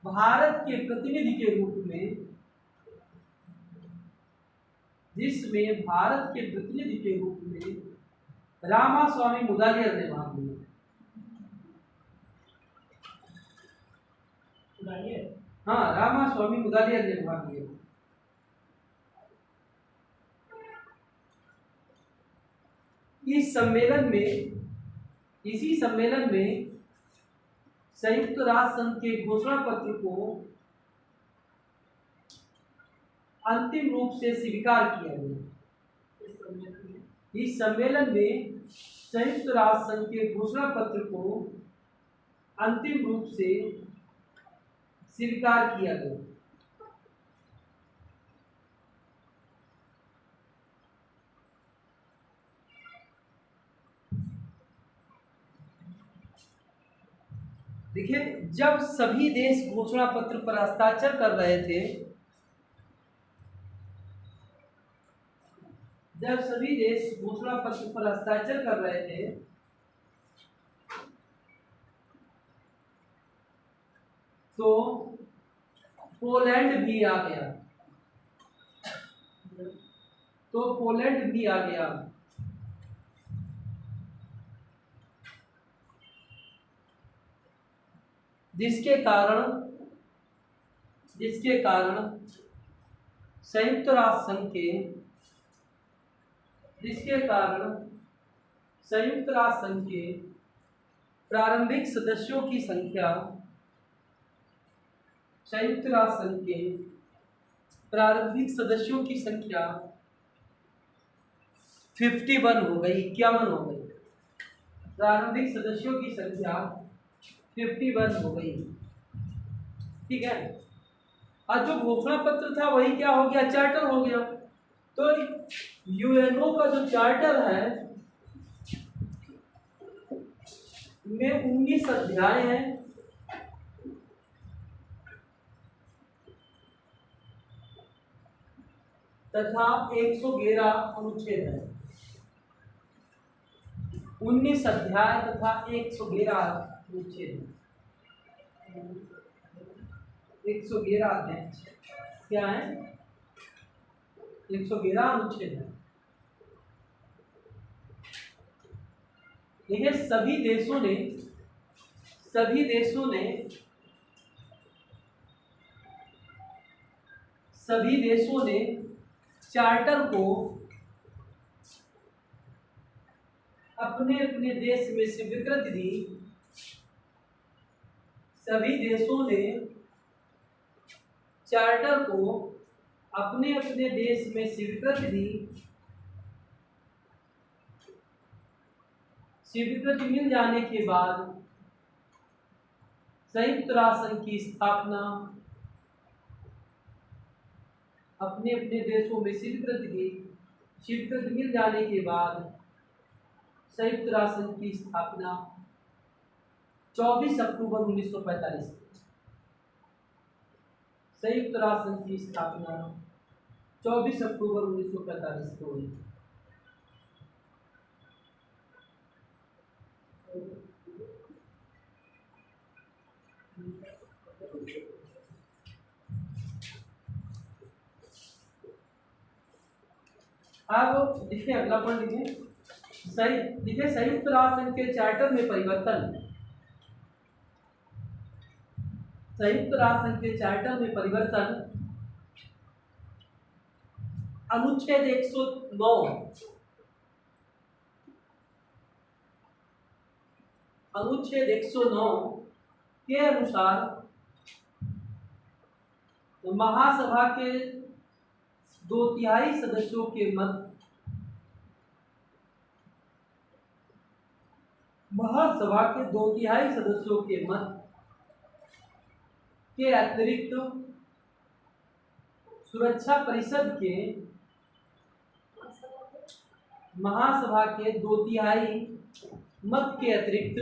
भारत के प्रतिनिधि के रूप में रामास्वामी मुदालियर ने भाग लिया। हाँ, रामास्वामी मुदालियर ने भाग लिया। इसी सम्मेलन में संयुक्त राष्ट्र संघ के घोषणा पत्र को अंतिम रूप से स्वीकार किया गया। इस सम्मेलन में संयुक्त राष्ट्र संघ के घोषणा पत्र को अंतिम रूप से स्वीकार किया गया। देखिए, जब सभी देश घोषणा पत्र पर हस्ताक्षर कर रहे थे, तो पोलैंड भी आ गया। जिसके कारण संयुक्त राष्ट्र संघ के जिसके कारण संयुक्त राष्ट्र संघ के प्रारंभिक सदस्यों की संख्या संयुक्त राष्ट्र संघ के प्रारंभिक सदस्यों की संख्या 51 हो गई, 51 हो गई। प्रारंभिक सदस्यों की संख्या 51 हो गई, ठीक है। और जो घोषणा पत्र था वही क्या हो गया, चार्टर हो गया। तो यूएनओ का जो चार्टर है में 19 अध्याय हैं तथा 111 अनुच्छेद है। 19 अध्याय तथा 111 अनुच्छेद, 111 अध्याय क्या है, 111 अनुच्छेद है। देखिए सभी देशों ने चार्टर को अपने अपने देश में स्वीकृति दी। सभी देशों ने चार्टर को अपने अपने देश में स्वीकृति दी। स्वीकृति मिल जाने के बाद संयुक्त राष्ट्र संघ की स्थापना अपने अपने देशों में स्वीकृति दी। स्वीकृति मिल जाने के बाद संयुक्त राष्ट्र संघ की स्थापना 24 अक्टूबर 1945, संयुक्त राष्ट्र संघ की स्थापना 24 अक्टूबर 1945 को हुई। अब देखिए अगला पॉइंट लिखिए संयुक्त राष्ट्र संघ के चार्टर में परिवर्तन। संयुक्त राष्ट्र संघ के चार्टर में परिवर्तन अनुच्छेद 109 के अनुसार महासभा के 2/3 सदस्यों के मत महासभा के 2/3 सदस्यों के मत के अतिरिक्त सुरक्षा परिषद के महासभा के 2/3 मत के अतिरिक्त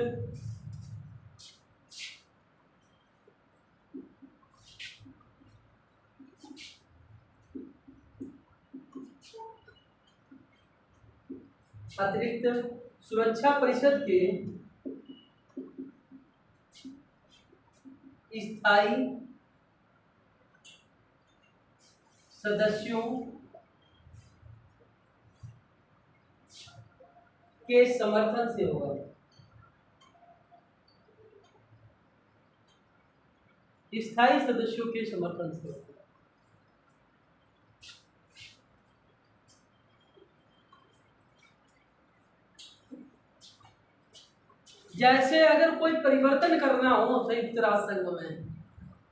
सुरक्षा परिषद के स्थायी सदस्यों के समर्थन से होगा। स्थायी सदस्यों के समर्थन से होगा। जैसे अगर कोई परिवर्तन करना हो संयुक्त राष्ट्र संघ में,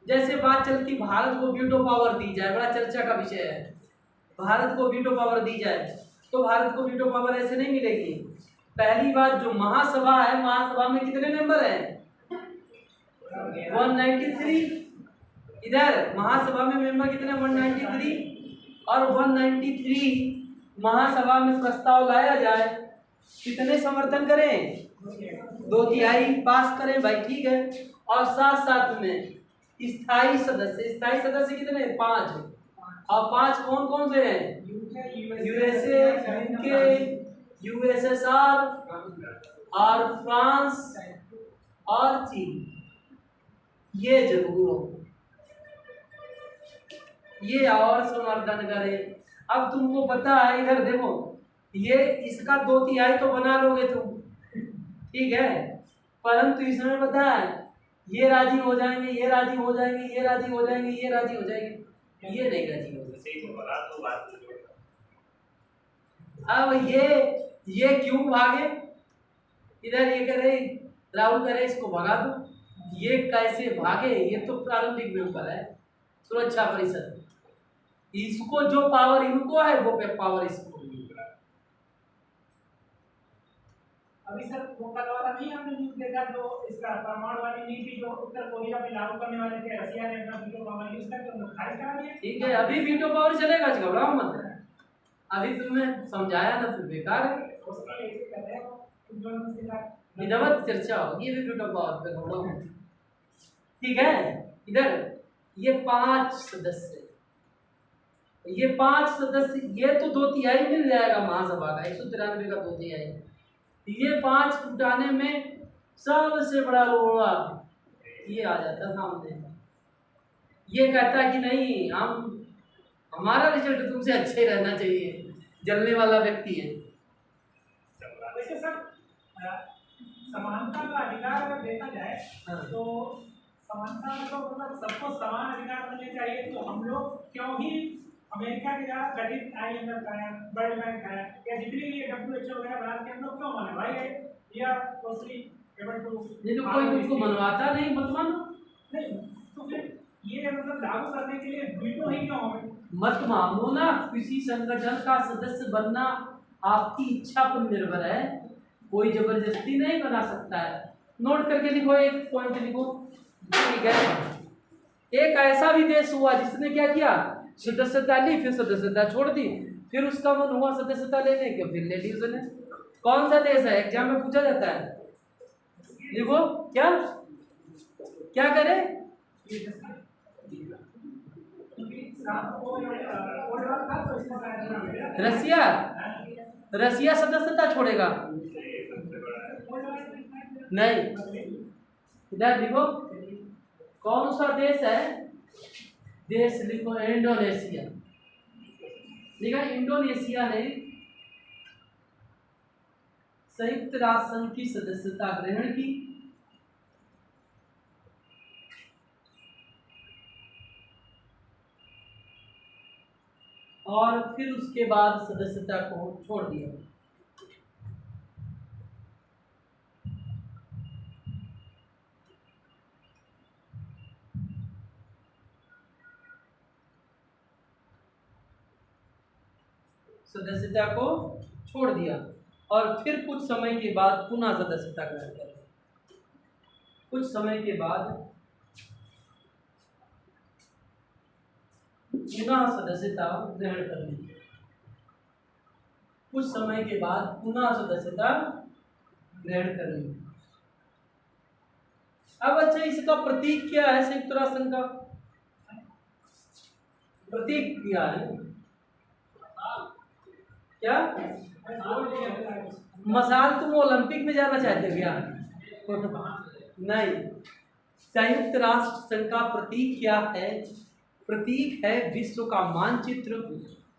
जैसे बात चलती भारत को वीटो पावर दी जाए, बड़ा चर्चा का विषय है, भारत को वीटो पावर दी जाए, तो भारत को वीटो पावर ऐसे नहीं मिलेगी। पहली बात जो महासभा है, महासभा में कितने मेंबर हैं, 193। इधर महासभा में मेंबर कितने, 193। और 193 महासभा में प्रस्ताव लाया जाए, कितने समर्थन करें, 2/3 पास करें भाई, ठीक है। और साथ साथ में स्थायी सदस्य कितने, 5। और 5 कौन कौन से हैं, यूएसए, यूके, यूएसएसआर और फ्रांस और चीन। ये जरूर हो, ये और समर्थन करें। अब तुमको पता है, इधर देखो, ये इसका 2/3 तो बना लोगे तुम, ठीक है, परंतु इसमें पता है ये राजी हो जाएंगे, ये राजी हो जाएंगे, ये राजी हो जाएंगे, ये राजी हो जाएंगे, ये नहीं राजी होंगे। अब ये क्यों भागे? इधर ये कह रहे राहुल कह रहे इसको भगा दो, ये कैसे भागे? ये तो प्रारंभिक मेंबर है सुरक्षा परिषद, इसको जो पावर इनको है वो पावर इसको नहीं। अभी सर वो कल वाला नहीं हमने न्यूज़ देखा जो इसका परमाणु वाली नीति जो उत्तर कोरिया पे लागू करने वाले थे, रसिया ने अपना वीटो पावर यूज करके उनको खारिज करा दिया। ठीक है, अभी वीटो पावर चलेगा, घबराओ मत। अभी तुमने समझाया ना, तो बेकार है, उसके लिए ऐसे कर रहे हैं जो उसके साथ विधिवत चर्चा होगी वीटो पावर पे, घबराओ मत। ठीक है, इधर ये 5 सदस्य, ये 5 सदस्य, ये तो 2/3 मिल जाएगा महासभा का, 193 का 2/3। ये 5 जुटाने में सबसे बड़ा रोड़ा ये आ जाता सामने, ये कहता कि नहीं, हमारा रिजल्ट तुमसे अच्छे रहना चाहिए, जलने वाला व्यक्ति है। वैसे सर समानता का अधिकार अगर देखा जाए तो समानता में तो मतलब सबको समान अधिकार मिलने चाहिए, तो हम लोग क्यों ही अमेरिका के द्वारा गठित IMF है, वर्ल्ड बैंक है, या जितनी भी WHO वगैरह बना के हम लोग क्यों माने भाई? या कोई एबल टू नहीं तो कोई उनको मनवाता नहीं, मत मानो। नहीं तो फिर ये मतलब लागू करने के लिए वीटो ही क्यों हमें? मत मानो ना, किसी संगठन का सदस्य बनना आपकी इच्छा पर निर्भर है, कोई जबरदस्ती नहीं बना सकता है। नोट करके लिखो, एक पॉइंट लिखो। ठीक है, एक ऐसा भी देश हुआ जिसने क्या किया, सदस्यता ली, फिर सदस्यता छोड़ दी, फिर उसका मन हुआ सदस्यता लेने के, फिर ले ली उसने। कौन सा देश है? एग्जाम में पूछा जाता है, लिखो। क्या क्या करे? रसिया, रसिया सदस्यता छोड़ेगा नहीं। इधर लिखो, कौन सा देश है? देश लिखो इंडोनेशिया। लिखा, इंडोनेशिया ने संयुक्त राष्ट्र संघ की सदस्यता ग्रहण की और फिर उसके बाद सदस्यता को छोड़ दिया। सदस्यता को छोड़ दिया और फिर कुछ समय के बाद पुनः सदस्यता ग्रहण कर ली। कुछ समय के बाद पुनः सदस्यता ग्रहण कर ली। कुछ समय के बाद पुनः सदस्यता ग्रहण कर ली। अब अच्छा, इसका प्रतीक क्या है? संयुक्त राष्ट्र संघ का प्रतीक क्या है? क्या मसाल? तुम ओलंपिक में जाना चाहते हो क्या? नहीं, संयुक्त राष्ट्र संघ का प्रतीक क्या है? प्रतीक है विश्व का मानचित्र,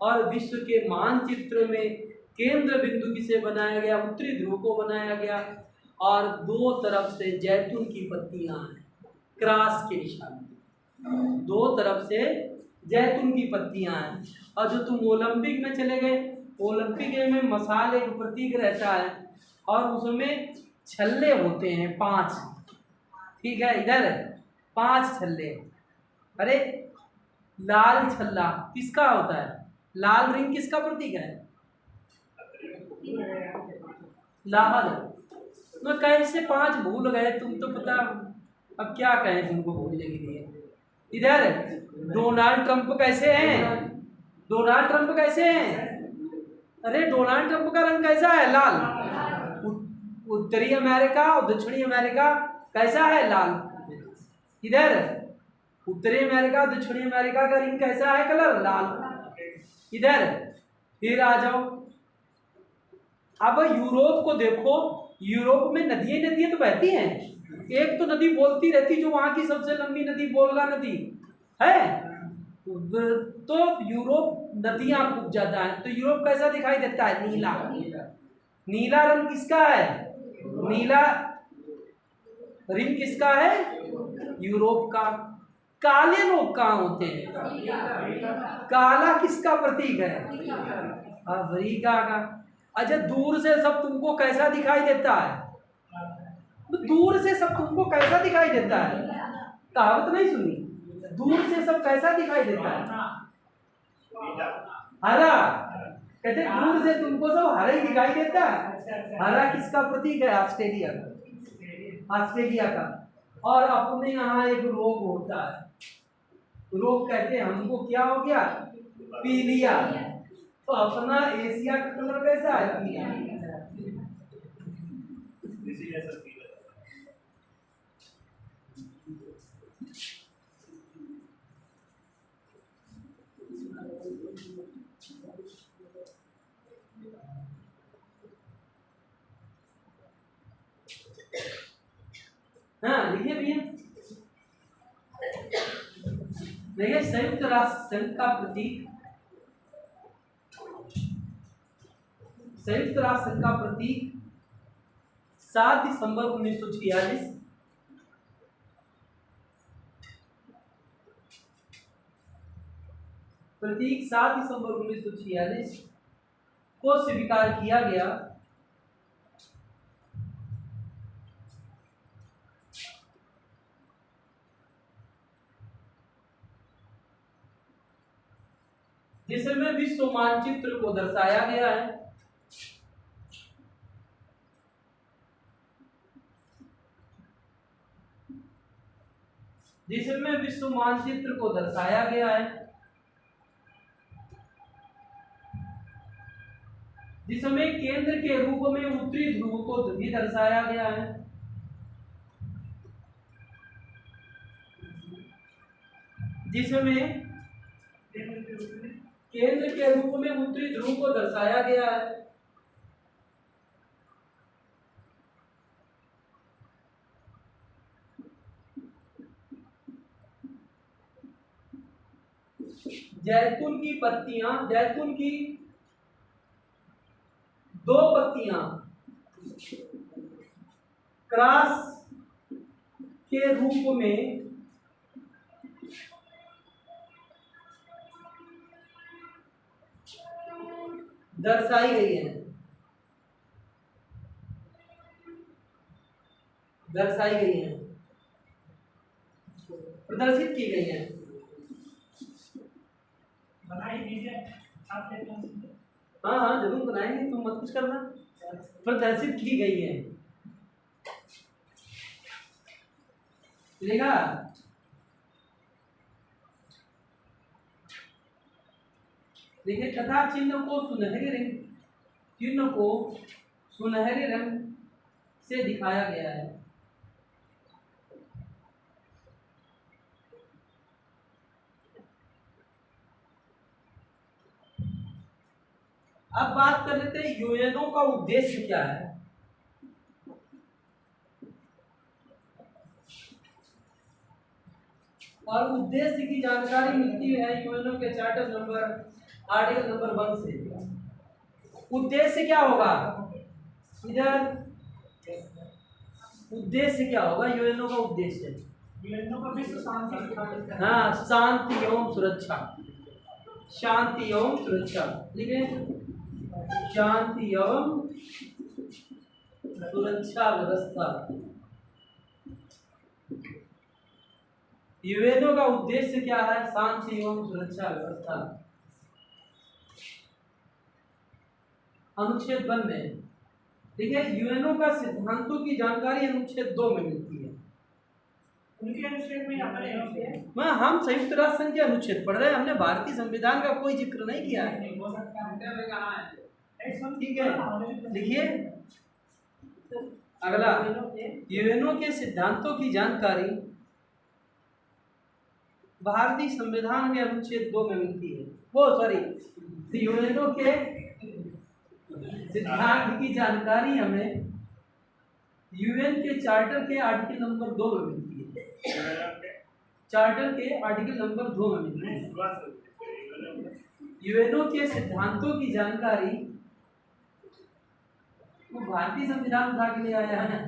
और विश्व के मानचित्र में केंद्र बिंदु किसे बनाया गया? उत्तरी ध्रुव को बनाया गया, और दो तरफ से जैतून की पत्तियां हैं क्रॉस के निशान, दो तरफ से जैतून की पत्तियां हैं। और जो तुम ओलंपिक में चले गए, ओलंपिक में मसाल एक प्रतीक रहता है और उसमें छल्ले होते हैं 5। ठीक है, इधर 5 छल्ले। अरे लाल छल्ला किसका होता है? लाल रिंग किसका प्रतीक है? लाहल। तो कैसे 5 भूल गए तुम? तो पता, अब क्या कहें तुमको भूलने के लिए। इधर डोनाल्ड ट्रंप कैसे हैं? डोनाल्ड ट्रंप कैसे हैं? अरे डोनाल्ड ट्रंप का रंग कैसा है? लाल। उत्तरी अमेरिका और दक्षिणी अमेरिका कैसा है? लाल। इधर उत्तरी अमेरिका दक्षिणी अमेरिका का रिंग कैसा है? कलर लाल। इधर फिर आ जाओ, अब यूरोप को देखो, यूरोप में नदियां तो बहती हैं। एक तो नदी बोलती रहती, जो वहां की सबसे लंबी नदी वोल्गा नदी है, तो यूरोप नदियां खूब ज्यादा है। तो यूरोप कैसा दिखाई देता है? नीला। नीला रंग किसका है? नीला रिंग किसका है? यूरोप का। काले लोग कहाँ होते हैं? काला किसका प्रतीक है? अफ्रीका का। अच्छा, दूर से सब तुमको कैसा दिखाई देता है? दूर से सब तुमको कैसा दिखाई देता है? कहावत नहीं सुनी? दूर से सब कैसा दिखाई देता है? हरा। कहते दूर से तुमको सब हरा ही दिखाई देता है। हरा किसका प्रतीक है? ऑस्ट्रेलिया का। ऑस्ट्रेलिया का। और अपने यहाँ एक रोग होता है, रोग कहते हैं हमको, क्या हो गया? पीलिया। तो अपना एशिया का कलर कैसा है? पीला। हाँ लिखिए भैया, देखिए संयुक्त राष्ट्र संघ का प्रतीक, संयुक्त राष्ट्र संघ का प्रतीक 7 दिसंबर 1946 प्रतीक 7 दिसंबर 1946 को स्वीकार किया गया। जिसमें विश्व मानचित्र को दर्शाया गया है। जिसमें विश्व मानचित्र को दर्शाया गया है। जिसमें केंद्र के रूप में उत्तरी ध्रुव को भी दर्शाया गया है। जिसमें केंद्र के रूप में उत्तरी ध्रुव को दर्शाया गया है। जैतून की पत्तियां, जैतून की 2 पत्तियां क्रॉस के रूप में दर्शाई गई है, दर्शाई गई है, प्रदर्शित की गई है। बनाई दीजिए। हाँ हाँ जरूर बनाएंगे, तुम मत कुछ करना। प्रदर्शित की गई है, चलेगा? देखिए कथा चिन्ह को सुनहरे रंग, चिन्ह को सुनहरे रंग से दिखाया गया है। अब बात कर लेते हैं यूएनओ का उद्देश्य क्या है। और उद्देश्य की जानकारी मिलती है यूएनओ के चार्टर नंबर, आर्टिकल नंबर 1 से। उद्देश्य क्या होगा? इधर उद्देश्य क्या होगा? यूएनओ का उद्देश्य, यूएनओ का विश्व शांति, हाँ, शांति एवं सुरक्षा, शांति एवं सुरक्षा। लिखे शांति एवं सुरक्षा व्यवस्था। यूएनओ का उद्देश्य क्या है? शांति एवं सुरक्षा व्यवस्था। अनुच्छेद 1 में देखिए यूएनओ का सिद्धांतों की जानकारी अनुच्छेद 2 में मिलती है। उनके अनुच्छेद में अपने मैं हम संयुक्त राष्ट्र संघ के अनुच्छेद पढ़ रहे हैं, हमने भारतीय संविधान का कोई जिक्र नहीं किया है। हो सकता है। ठीक है, देखिए अगला, यूएनओ के सिद्धांतों की जानकारी भारतीय संविधान के अनुच्छेद 2 में मिलती है। वो सॉरी, यूएनओ के सिद्धांत की जानकारी हमें यूएन के चार्टर के आर्टिकल नंबर 2 में मिलती है। चार्टर के आर्टिकल नंबर 2 में मिलती है। यूएनओ के सिद्धांतों की जानकारी वो भारतीय संविधान उठा के ले आया है ना।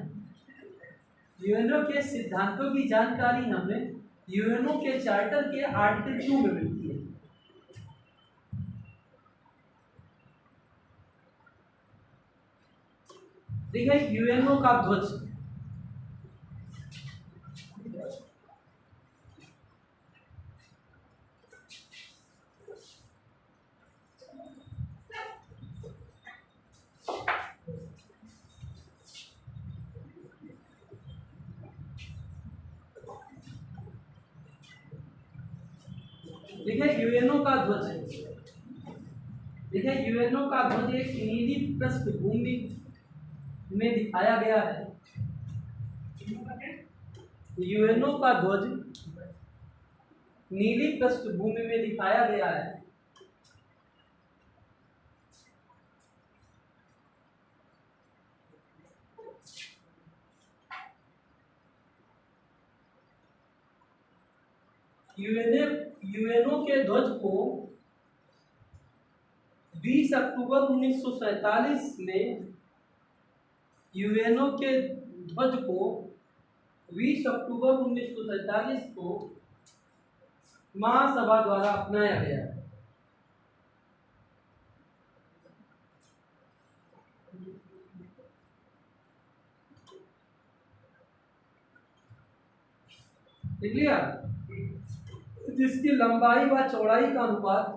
यूएनओ के सिद्धांतों की जानकारी हमें यूएनओ के चार्टर के आर्टिकल 2 में मिलती है। देखिए यूएनओ का ध्वज, देखिए यूएनओ का ध्वज, देखिए यूएनओ का ध्वज एक नीली पृष्ठभूमि में दिखाया गया है। यूएनओ का ध्वज नीली पृष्ठभूमि में दिखाया गया है। यूएनओ के ध्वज को 20 अक्टूबर 1947 में यूएनओ के ध्वज को 20 अक्टूबर 1947 को महासभा द्वारा अपनाया गया है। देख लिया, जिसकी लंबाई व चौड़ाई का अनुपात,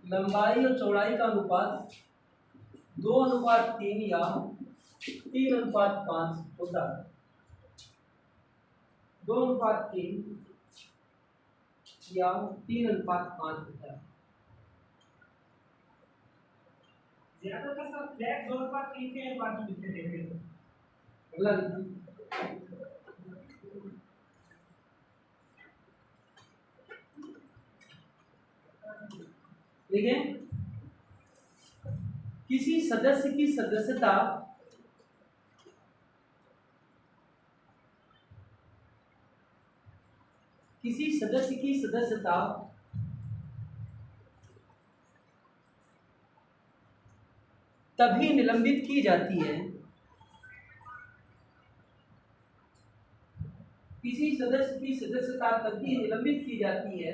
लंबाई और चौड़ाई का अनुपात 2:3 या 3:5 होता है। 2:3 या 3:5 होता है। ज्यादातर सब फ्लैट 2:3 के अनुपात में लिखते थे। अगला देखिए, किसी सदस्य की सदस्यता तभी निलंबित की जाती है, किसी सदस्य की सदस्यता तभी निलंबित की जाती है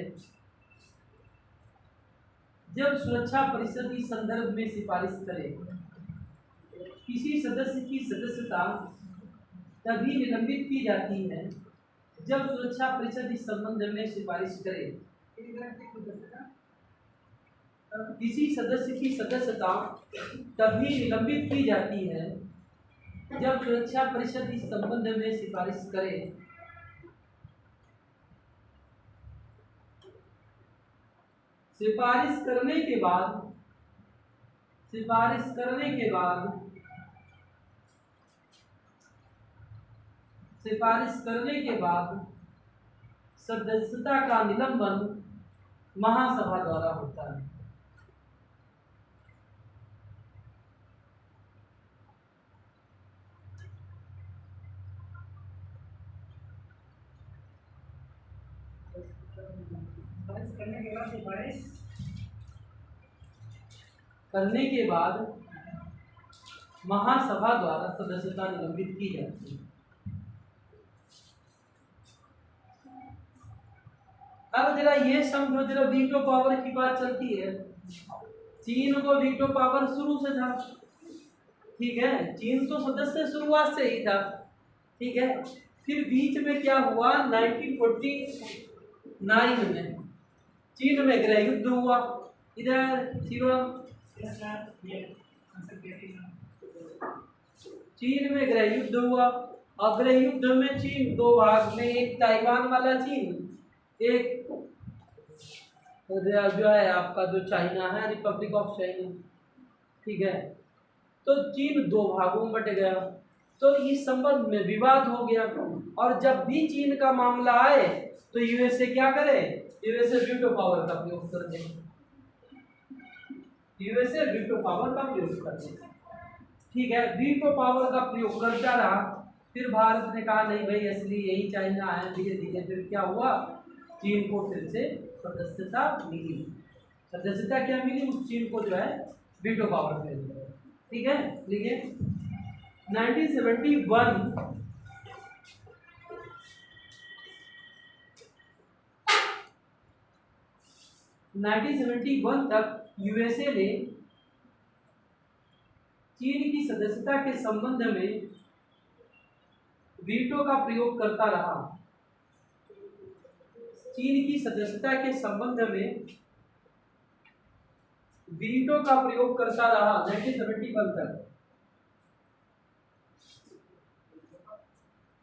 जब सुरक्षा परिषद इस संदर्भ में सिफारिश करे। किसी सदस्य की सदस्यता तभी निलंबित की जाती है जब सुरक्षा परिषद इस संबंध में सिफारिश करे। किसी सदस्य की सदस्यता तभी निलंबित की जाती है जब सुरक्षा परिषद इस संबंध में सिफारिश करे। सिफारिश करने के बाद सदस्यता का निलंबन महासभा द्वारा होता है। करने के बाद महासभा द्वारा सदस्यता निलंबित की जाती है। अब जरा ये समझो, जरा वीटो पावर की बात चलती है। चीन को वीटो पावर शुरू से था, ठीक है, चीन तो सदस्य शुरुआत से ही था, ठीक है। फिर बीच में क्या हुआ, 1949 में चीन में गृह युद्ध हुआ। इधर चीन में गृह युद्ध हुआ, और गृह युद्ध में चीन दो भाग में, एक ताइवान वाला चीन, एक जो है आपका जो चाइना है, रिपब्लिक ऑफ चाइना, ठीक है। तो चीन दो भागों में बट गया, तो इस संबंध में विवाद हो गया। और जब भी चीन का मामला आए तो यूएसए क्या करे, यूएसए वीटो पावर का प्रयोग कर दे, यूएसए वीटो पावर का प्रयोग कर दे, ठीक है। वीटो पावर का प्रयोग करता रहा। फिर भारत ने कहा नहीं भाई, असली यही चाइना है। धीरे धीरे फिर क्या हुआ, चीन को फिर से सदस्यता मिली। सदस्यता क्या मिली, उस चीन को जो है वीटो पावर मिल गया, ठीक है। देखिए 1971 तक यूएसए ने चीन की सदस्यता के संबंध में वीटो का प्रयोग करता रहा। चीन की सदस्यता के संबंध में वीटो का प्रयोग करता रहा 1971 तक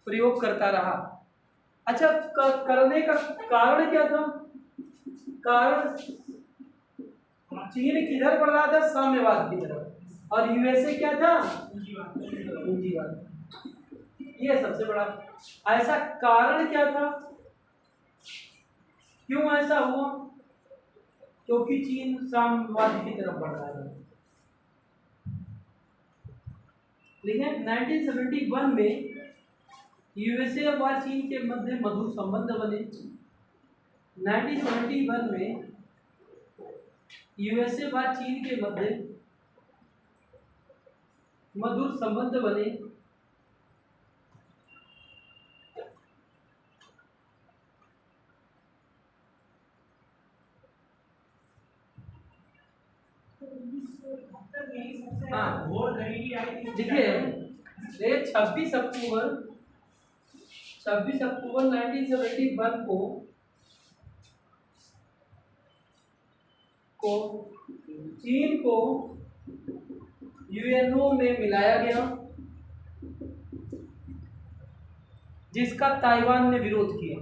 प्रयोग करता रहा। अच्छा, करने का कारण क्या था? कारण चीन किधर बढ़ रहा था? साम्यवाद की तरफ, और यूएसए क्या था? पूंजीवाद। ये सबसे बड़ा ऐसा कारण क्या था? क्यों ऐसा हुआ? क्योंकि चीन साम्यवाद की तरफ बढ़ रहा था। देखिए 1971 में यूएसए और चीन के मध्य मधुर संबंध बने। 1971 में यूएसए व चीन के मध्य मधुर संबंध बने। हाँ, देखिए 26 अक्टूबर 1971 को चीन को यूएनओ में मिलाया गया, जिसका ताइवान ने विरोध किया।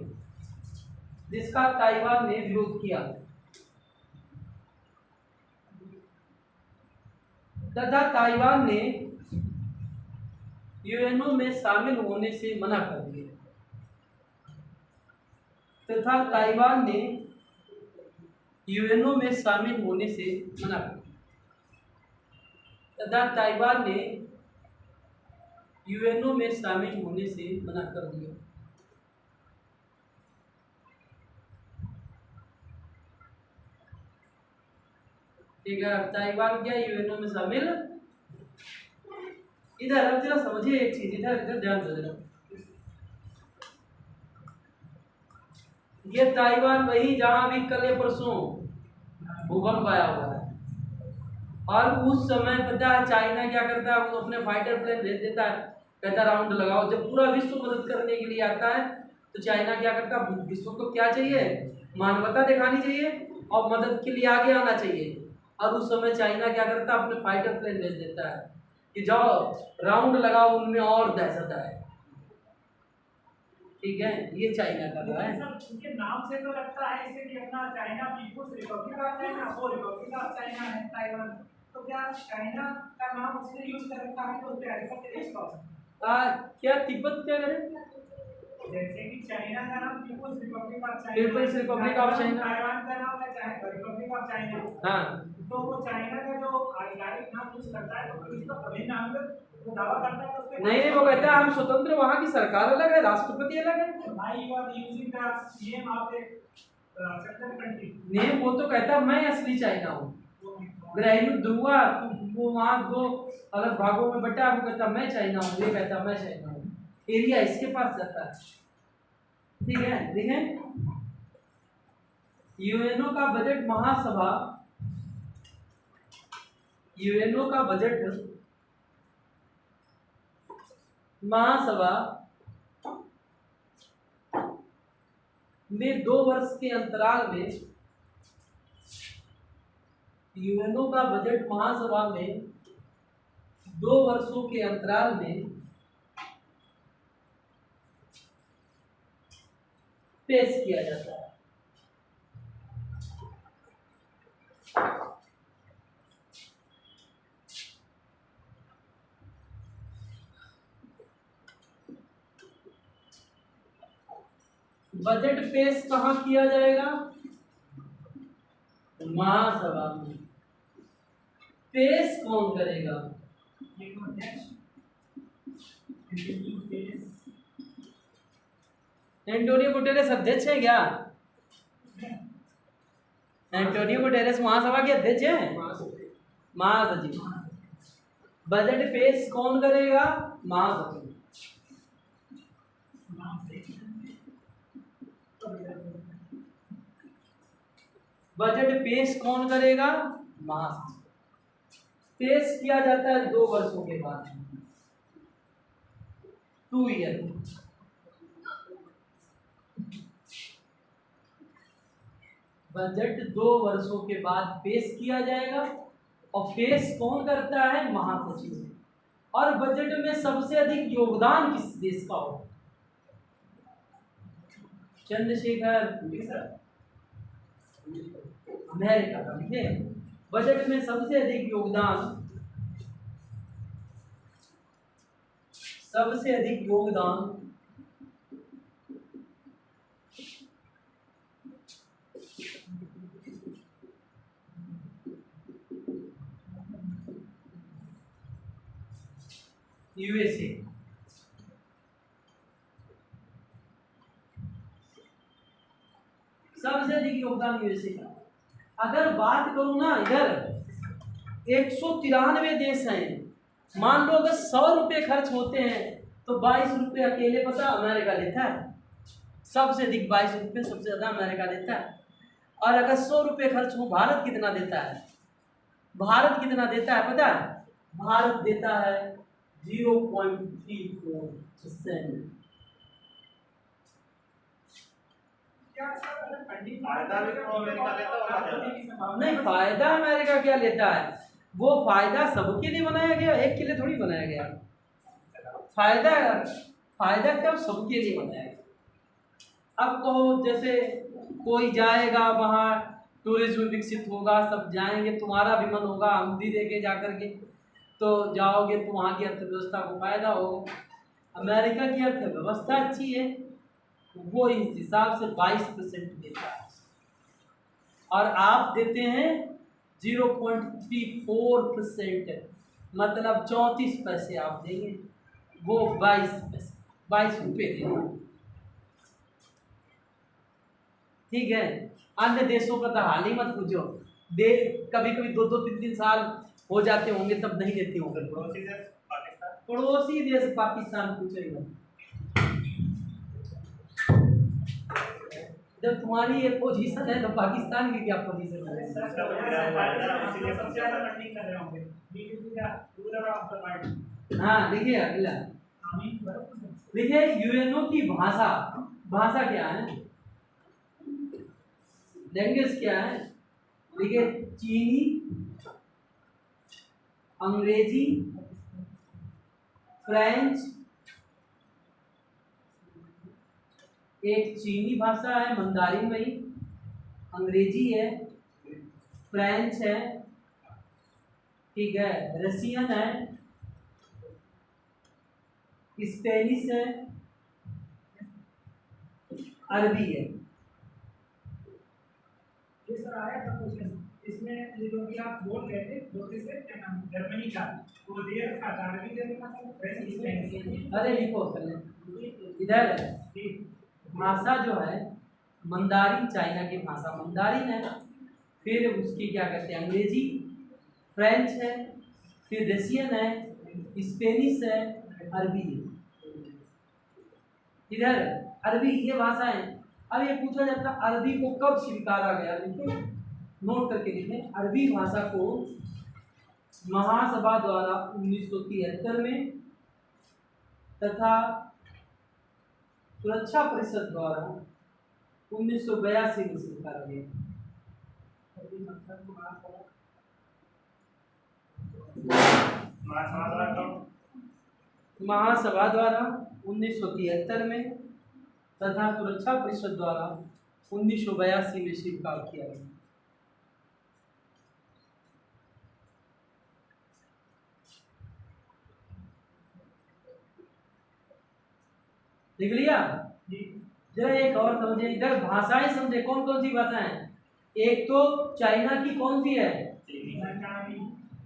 तथा ताइवान ने यूएनओ में शामिल होने से मना कर दिया। ताइवान ने यूएनओ में शामिल होने से मना कर दिया। ठीक है, ताइवान क्या यूएनओ में शामिल? इधर अब जरा समझिए एक चीज, इधर ध्यान दे देना। ये ताइवान वही जहां भी कल परसों भूकंप आया हुआ है, और उस समय पता है चाइना क्या करता है? वो अपने फाइटर प्लेन भेज देता है, कहता राउंड लगाओ। जब पूरा विश्व मदद करने के लिए आता है तो चाइना क्या करता है? विश्व को क्या चाहिए? मानवता दिखानी चाहिए और मदद के लिए आगे आना चाहिए। और उस समय चाइना क्या करता है? अपने फाइटर प्लेन भेज देता है कि जाओ राउंड लगाओ, उनमें और दहशत है। ठीक है, ये चाइना कर रहा है। उनके नाम से तो लगता है इसे कि अपना China People's Republic of China, वो रिपब्लिक ऑफ चाइना है ताइवान। तो क्या चाइना का नाम उसने यूज कर रखा है तो उस पे ऐसा केस का क्या तिब्बत क्या करे? जैसे कि चाइना का नाम People's Republic of China, People's Republic of China, Taiwan का नाम है रिपब्लिक ऑफ चाइना। हाँ, तो वो चाइना का जो आधिकारिक नाम यूज करता है तो इसका अभिन्न नाम वो दावा करता है तो नहीं, वो कहता है हम स्वतंत्र, वहाँ की सरकार अलग है, राष्ट्रपति अलग है। भाई you are using the name of a central country name. वो तो कहता है मैं असली चाइना हूँ, गृहयुद्ध हुआ वो वहाँ दो अलग भागों में बटा, वो कहता मैं चाइना हूँ, ये कहता मैं चाइना हूँ। एरिया इसके पास जाता है। ठीक है, देखें यूएनओ का बजट महासभा, यूएनओ का बजट महासभा में 2 वर्ष के अंतराल में, यूएनओ का बजट महासभा में 2 वर्षों के अंतराल में पेश किया जाता है। बजट पेश कहाँ किया जाएगा? महासभा में। पेश कौन करेगा? एंटोनियो गुटेरेस अध्यक्ष है क्या? एंटोनियो गुटेरेस महासभा के अध्यक्ष हैं, महासचिव। बजट पेश कौन करेगा? महासचिव। बजट पेश कौन करेगा? महासचिव। पेश किया जाता है 2 वर्षों के बाद, 2 ईयर। बजट 2 वर्षों के बाद पेश किया जाएगा, और पेश कौन करता है? महासचिव। और बजट में सबसे अधिक योगदान किस देश का हो? चंद्रशेखर, अमेरिका का। ठीक है, बजट में सबसे अधिक योगदान, यूएसए। सबसे अधिक योगदान यूएसए का। अगर बात करूं ना, इधर 193 देश हैं। मान लो अगर 100 रुपये खर्च होते हैं तो 22 रुपये अकेले पता अमेरिका देता है। सबसे अधिक 22 रुपये सबसे ज़्यादा अमेरिका देता है। और अगर 100 रुपये खर्च हो, भारत कितना देता है? भारत कितना देता है पता है? भारत देता है 0.34%। नहीं, फायदा अमेरिका क्या लेता है? वो फायदा सबके लिए बनाया गया, एक के लिए थोड़ी बनाया गया। फायदा क्या सबके लिए बनाया गया। अब कहो जैसे कोई जाएगा वहाँ, टूरिज्म विकसित होगा, सब जाएंगे, तुम्हारा भी मन होगा हम भी देखे जा करके, तो जाओगे तो वहाँ की अर्थव्यवस्था को फायदा होगा। अमेरिका की अर्थव्यवस्था अच्छी है, वो इस हिसाब से 22% देता है, और आप देते हैं 0.34%, मतलब 34 पैसे आप देंगे, वो 22 रुपये देगा। ठीक है, अन्य देशों का तो हाल ही मत पूछो। कभी कभी 2-3 साल हो जाते होंगे तब नहीं देते होंगे। पड़ोसी देश पाकिस्तान पूछेगा। जब तुम्हारी ये पोजीशन है तो पाकिस्तान की क्या पोजीशन है? हाँ, देखिए अगला, देखिए यूएनओ की भाषा क्या है? लैंग्वेज क्या है? देखिए चीनी, अंग्रेजी, फ्रेंच, एक चीनी भाषा है मंदारिन में, अंग्रेजी है, फ्रेंच है, ठीक है, रशियन है, स्पेनिश है, अरबी है। ये सर आया था क्वेश्चन, इसमें ये जो कि आप बोल रहे थे क्या नाम जर्मनी का, वो देर था अरबी देर का फ्रेंच स्पेनिश। अरे लिखो पहले इधर भाषा जो है मंदारिन, चाइना की भाषा मंदारिन है, फिर उसकी क्या कहते हैं अंग्रेजी, फ्रेंच है, फिर रशियन है, स्पेनिश है, अरबी है। इधर अरबी ये भाषा है। अब ये पूछा जाता है अरबी को कब स्वीकारा गया? देखिए नोट करके लिखें, अरबी भाषा को महासभा द्वारा 1973 में तथा सुरक्षा परिषद द्वारा 1982 में स्वीकारा गया। महासभा द्वारा 1973 में तथा सुरक्षा परिषद द्वारा 1982 में स्वीकार किया गया। लिख लिया? जरा एक और समझे, इधर भाषाएं समझे, कौन कौन सी भाषाएं? एक तो चाइना की कौन सी है?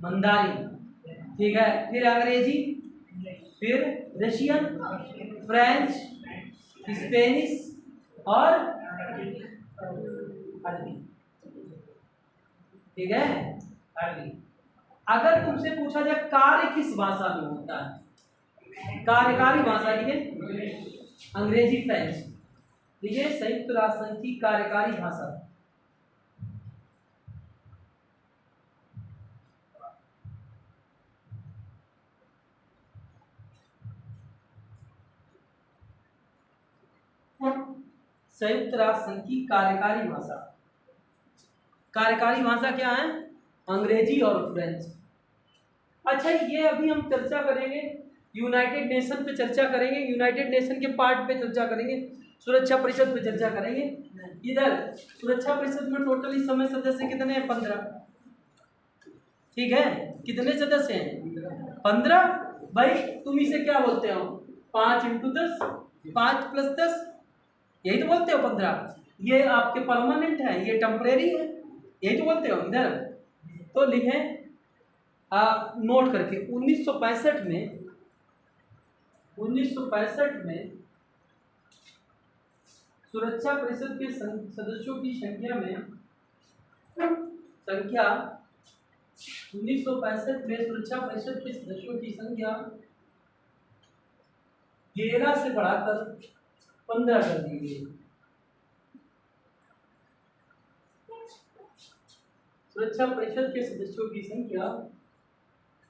मंदारिन, ठीक है, फिर अंग्रेजी, फिर रशियन, फ्रेंच, स्पेनिश और अरबी, ठीक है, अरबी। अगर तुमसे पूछा जाए कार्य किस भाषा में होता है, कार्यकारी भाषा लिखे अंग्रेजी, फ्रेंच, देखिए संयुक्त राष्ट्र संघ की कार्यकारी भाषा। संयुक्त राष्ट्र संघ की कार्यकारी भाषा। कार्यकारी भाषा क्या है? अंग्रेजी और फ्रेंच। अच्छा, ये अभी हम चर्चा करेंगे, यूनाइटेड नेशन पे चर्चा करेंगे, यूनाइटेड नेशन के पार्ट पे चर्चा करेंगे, सुरक्षा परिषद पे चर्चा करेंगे। इधर सुरक्षा परिषद में टोटल इस समय सदस्य कितने हैं? 15। ठीक है, कितने सदस्य हैं? 15। भाई तुम इसे क्या बोलते हो? 5 × 10, 5 + 10, यही तो बोलते हो 15। ये आपके परमानेंट है, ये टेम्परेरी है, यही तो बोलते हो। इधर तो लिखें नोट करके 1965 में सुरक्षा परिषद के सदस्यों की संख्या 1965 में सुरक्षा परिषद के सदस्यों की संख्या 11 से बढ़ाकर 15 कर दी गई। सुरक्षा परिषद के सदस्यों की संख्या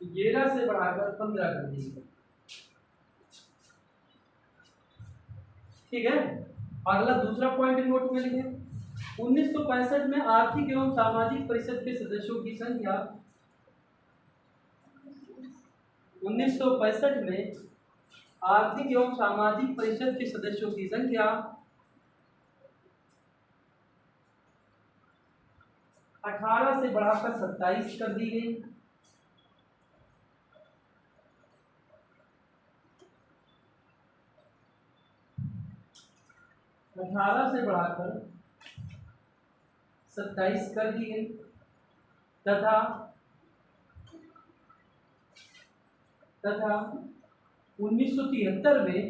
11 से बढ़ाकर 15 कर दी गई। ठीक है, अगला दूसरा पॉइंट नोट में लिखें। 1965 में आर्थिक एवं सामाजिक परिषद के सदस्यों की संख्या 1965 में आर्थिक एवं सामाजिक परिषद के सदस्यों की संख्या 18 से बढ़ाकर 27 कर दी गई। से बढ़ाकर 27 कर दी गई तथा 1973 में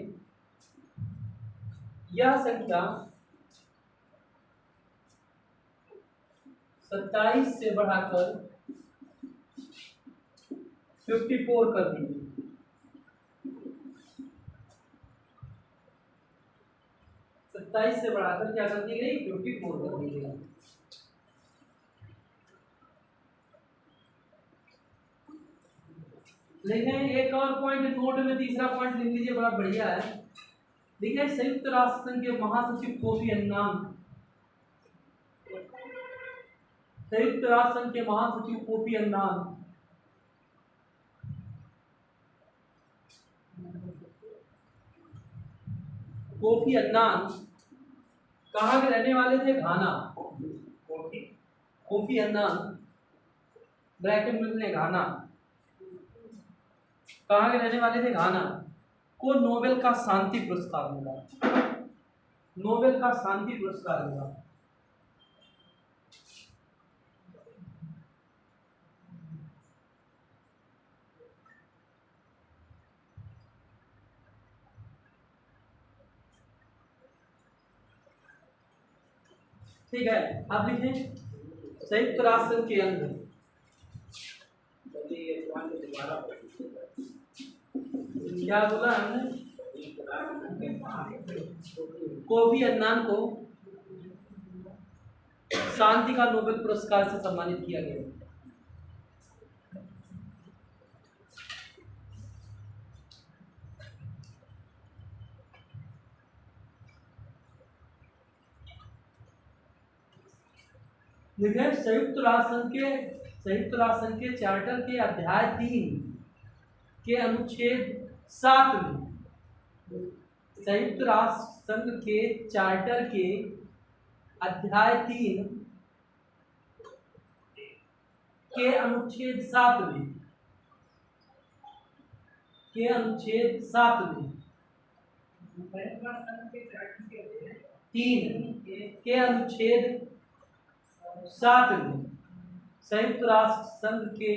यह संख्या 27 से बढ़ाकर 54 कर दी गई। 27 से बढ़ाकर क्या कर दी गई? 54 कर दी गई। लेकिन एक और पॉइंट नोट में, तीसरा पॉइंट लिख लीजिए, बड़ा बढ़िया है। देखिए, संयुक्त राष्ट्र संघ के महासचिव कोफी अन्नान, संयुक्त राष्ट्र संघ के महासचिव कोफी अन्नान कहाँ के रहने वाले थे? घाना। कोफी अन्नान ब्रैकेट में घाना, कहाँ के रहने वाले थे? घाना। को नोबेल का शांति पुरस्कार मिला। नोबेल का शांति पुरस्कार मिला। ठीक है, अब लिखें संयुक्त राष्ट्र संघ के अंग। क्या बोला हमने? कोफी अन्नान को शांति का नोबेल पुरस्कार से सम्मानित किया गया। देखिए, संयुक्त राष्ट्र संघ के चार्टर के अध्याय 3 के अनुच्छेद 7 में, संयुक्त राष्ट्र संघ के चार्टर के अध्याय 3 के अनुच्छेद 7 में, के अनुच्छेद 7 में संयुक्त राष्ट्र संघ के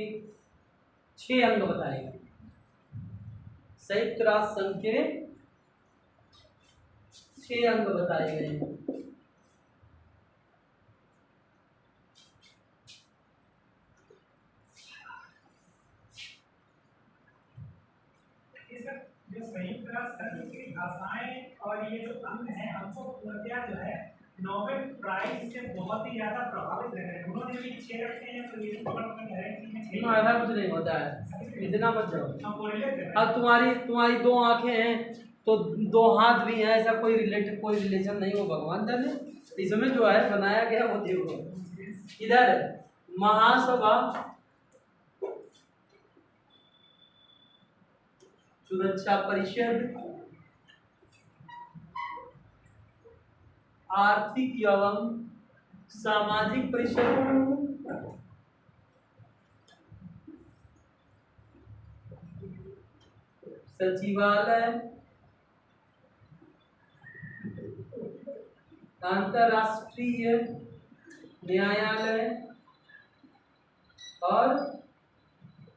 6 अंग बताए गए। संयुक्त राष्ट्र संघ के 6 अंग बताए गए हैं। जो संयुक्त राष्ट्र संघ की भाषाएं और ये जो अंग है, हमको पूर्णतया जो है नोबेल प्राइज से बहुत ही ज्यादा प्रभावित रह रहे हैं। उन्होंने भी 6 रखे हैं, तो ये ऐसा कुछ नहीं होता है, इतना मत जाओ। हम बोल लेते हैं। अब तुम्हारी 2 आंखें हैं, तो दो हाथ भी हैं, ऐसा कोई रिलेशन नहीं हो भगवान ने इसमें जो है बनाया गया वो देखो। इधर महासभा सुरक्षा परिषद, आर्थिक एवं सामाजिक परिषद, सचिवालय, अंतर्राष्ट्रीय न्यायालय और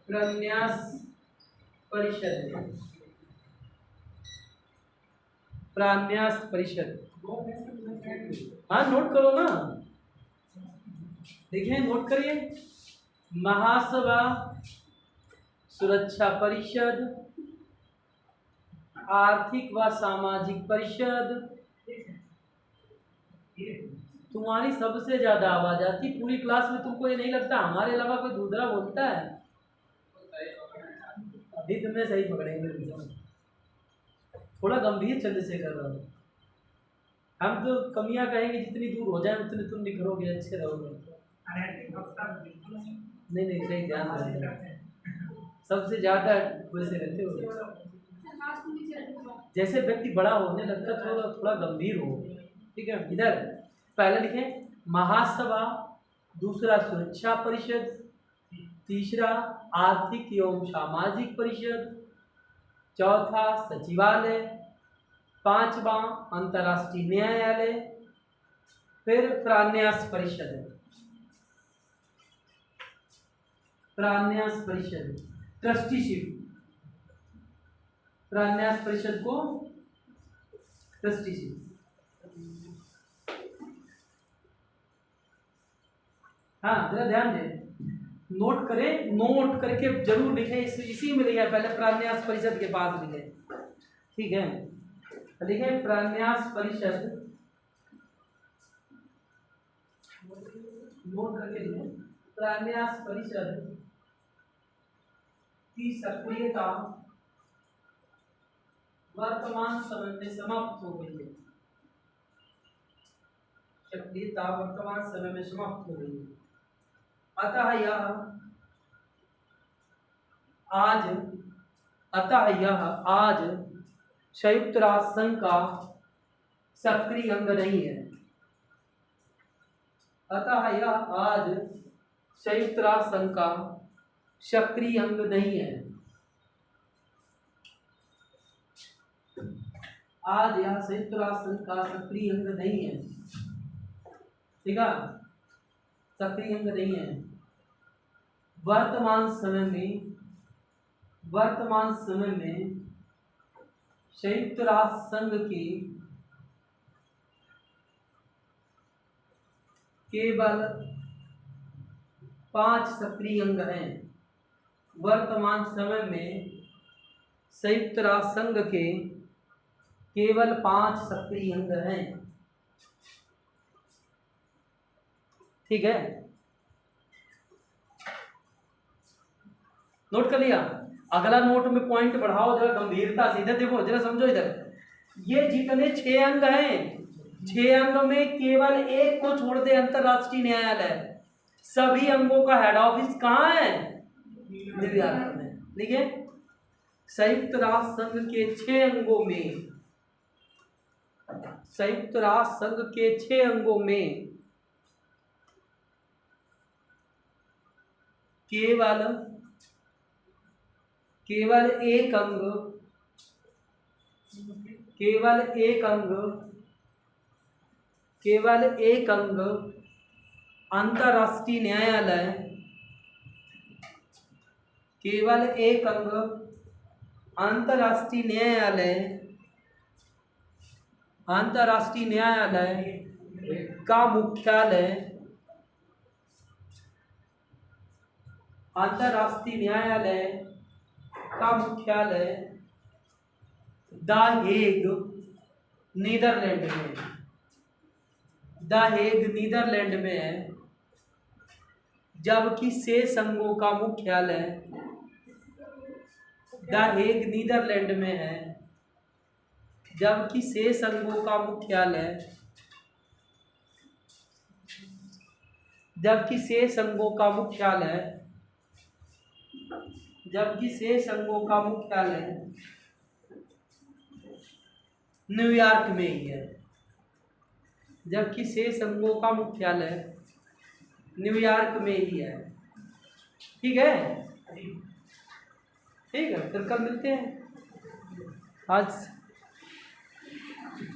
प्रन्यास परिषद। प्रान्यास परिषद, हाँ नोट करो ना, देखिए नोट करिए। महासभा सुरक्षा परिषद, आर्थिक व सामाजिक परिषद। तुम्हारी सबसे ज्यादा आवाज आती पूरी क्लास में, तुमको ये नहीं लगता हमारे अलावा कोई दूसरा बोलता है? अभी तुम्हें सही पकड़ेंगे, थोड़ा गंभीर चंद से कर रहा हूँ। हम तो कमियां कहेंगे जितनी दूर हो जाए उतने तुम निखरोगे, अच्छे रहोगे। नहीं नहीं सही ध्यान रखना, सबसे ज्यादा वैसे रहते हो। जैसे व्यक्ति बड़ा होने लगता थोड़ा थोड़ा गंभीर हो, ठीक है। इधर पहले लिखें महासभा, दूसरा सुरक्षा परिषद, तीसरा आर्थिक एवं सामाजिक परिषद, चौथा सचिवालय, पांचवा अंतर्राष्ट्रीय न्यायालय, फिर प्रान्यास परिषद। प्रान्यास परिषद ट्रस्टीशिप, प्रान्यास परिषद को ट्रस्टीशिप। हाँ जरा ध्यान दें, नोट करें, नोट करके जरूर लिखें, इसी में लिखा है, पहले प्रान्यास परिषद के पास लिखें, ठीक है। लिखें प्रान्यास परिषद, नोट करके लिखें प्रान्यास परिषद की सक्रियता वर्तमान समय में समाप्त हो गई है। सक्रियता वर्तमान समय में समाप्त हो गई है। अतः यह आज संयुक्त राष्ट्र संघ का सक्रिय अंग नहीं है। अतः यह आज संयुक्त राष्ट्र संघ का सक्रिय अंग नहीं है। आज यह संयुक्त राष्ट्र संघ का सक्रिय अंग नहीं है, ठीक है, सक्रिय अंग नहीं है। वर्तमान समय में संयुक्त राष्ट्र संघ के केवल 5 सक्रिय अंग हैं। वर्तमान समय में संयुक्त राष्ट्र संघ के केवल 5 सक्रिय अंग हैं, ठीक है। नोट कर लिया। अगला नोट में पॉइंट बढ़ाओ जरा गंभीरता से, इधर देखो जरा समझो। इधर ये जितने 6 अंग हैं, 6 अंग में केवल एक को छोड़ दे अंतरराष्ट्रीय न्यायालय, सभी अंगों का हेड ऑफिस कहाँ है? न्यूयॉर्क में। देखिए संयुक्त राष्ट्र संघ के 6 अंगों में, संयुक्त राष्ट्र संघ के 6 अंगों में केवल एक अंग अंतर्राष्ट्रीय न्यायालय, केवल एक अंग अंतर्राष्ट्रीय न्यायालय का मुख्यालय, अंतर्राष्ट्रीय न्यायालय का मुख्यालय द हेग नीदरलैंड में, द हेग नीदरलैंड में है, जबकि शेष अंगों का मुख्यालय द हेग नीदरलैंड में है, जबकि शेष अंगों का मुख्यालय जबकि शेष अंगों का मुख्यालय न्यूयॉर्क में ही है। जबकि शेष अंगों का मुख्यालय न्यूयॉर्क में ही है। ठीक है, ठीक है, फिर कल मिलते हैं। आज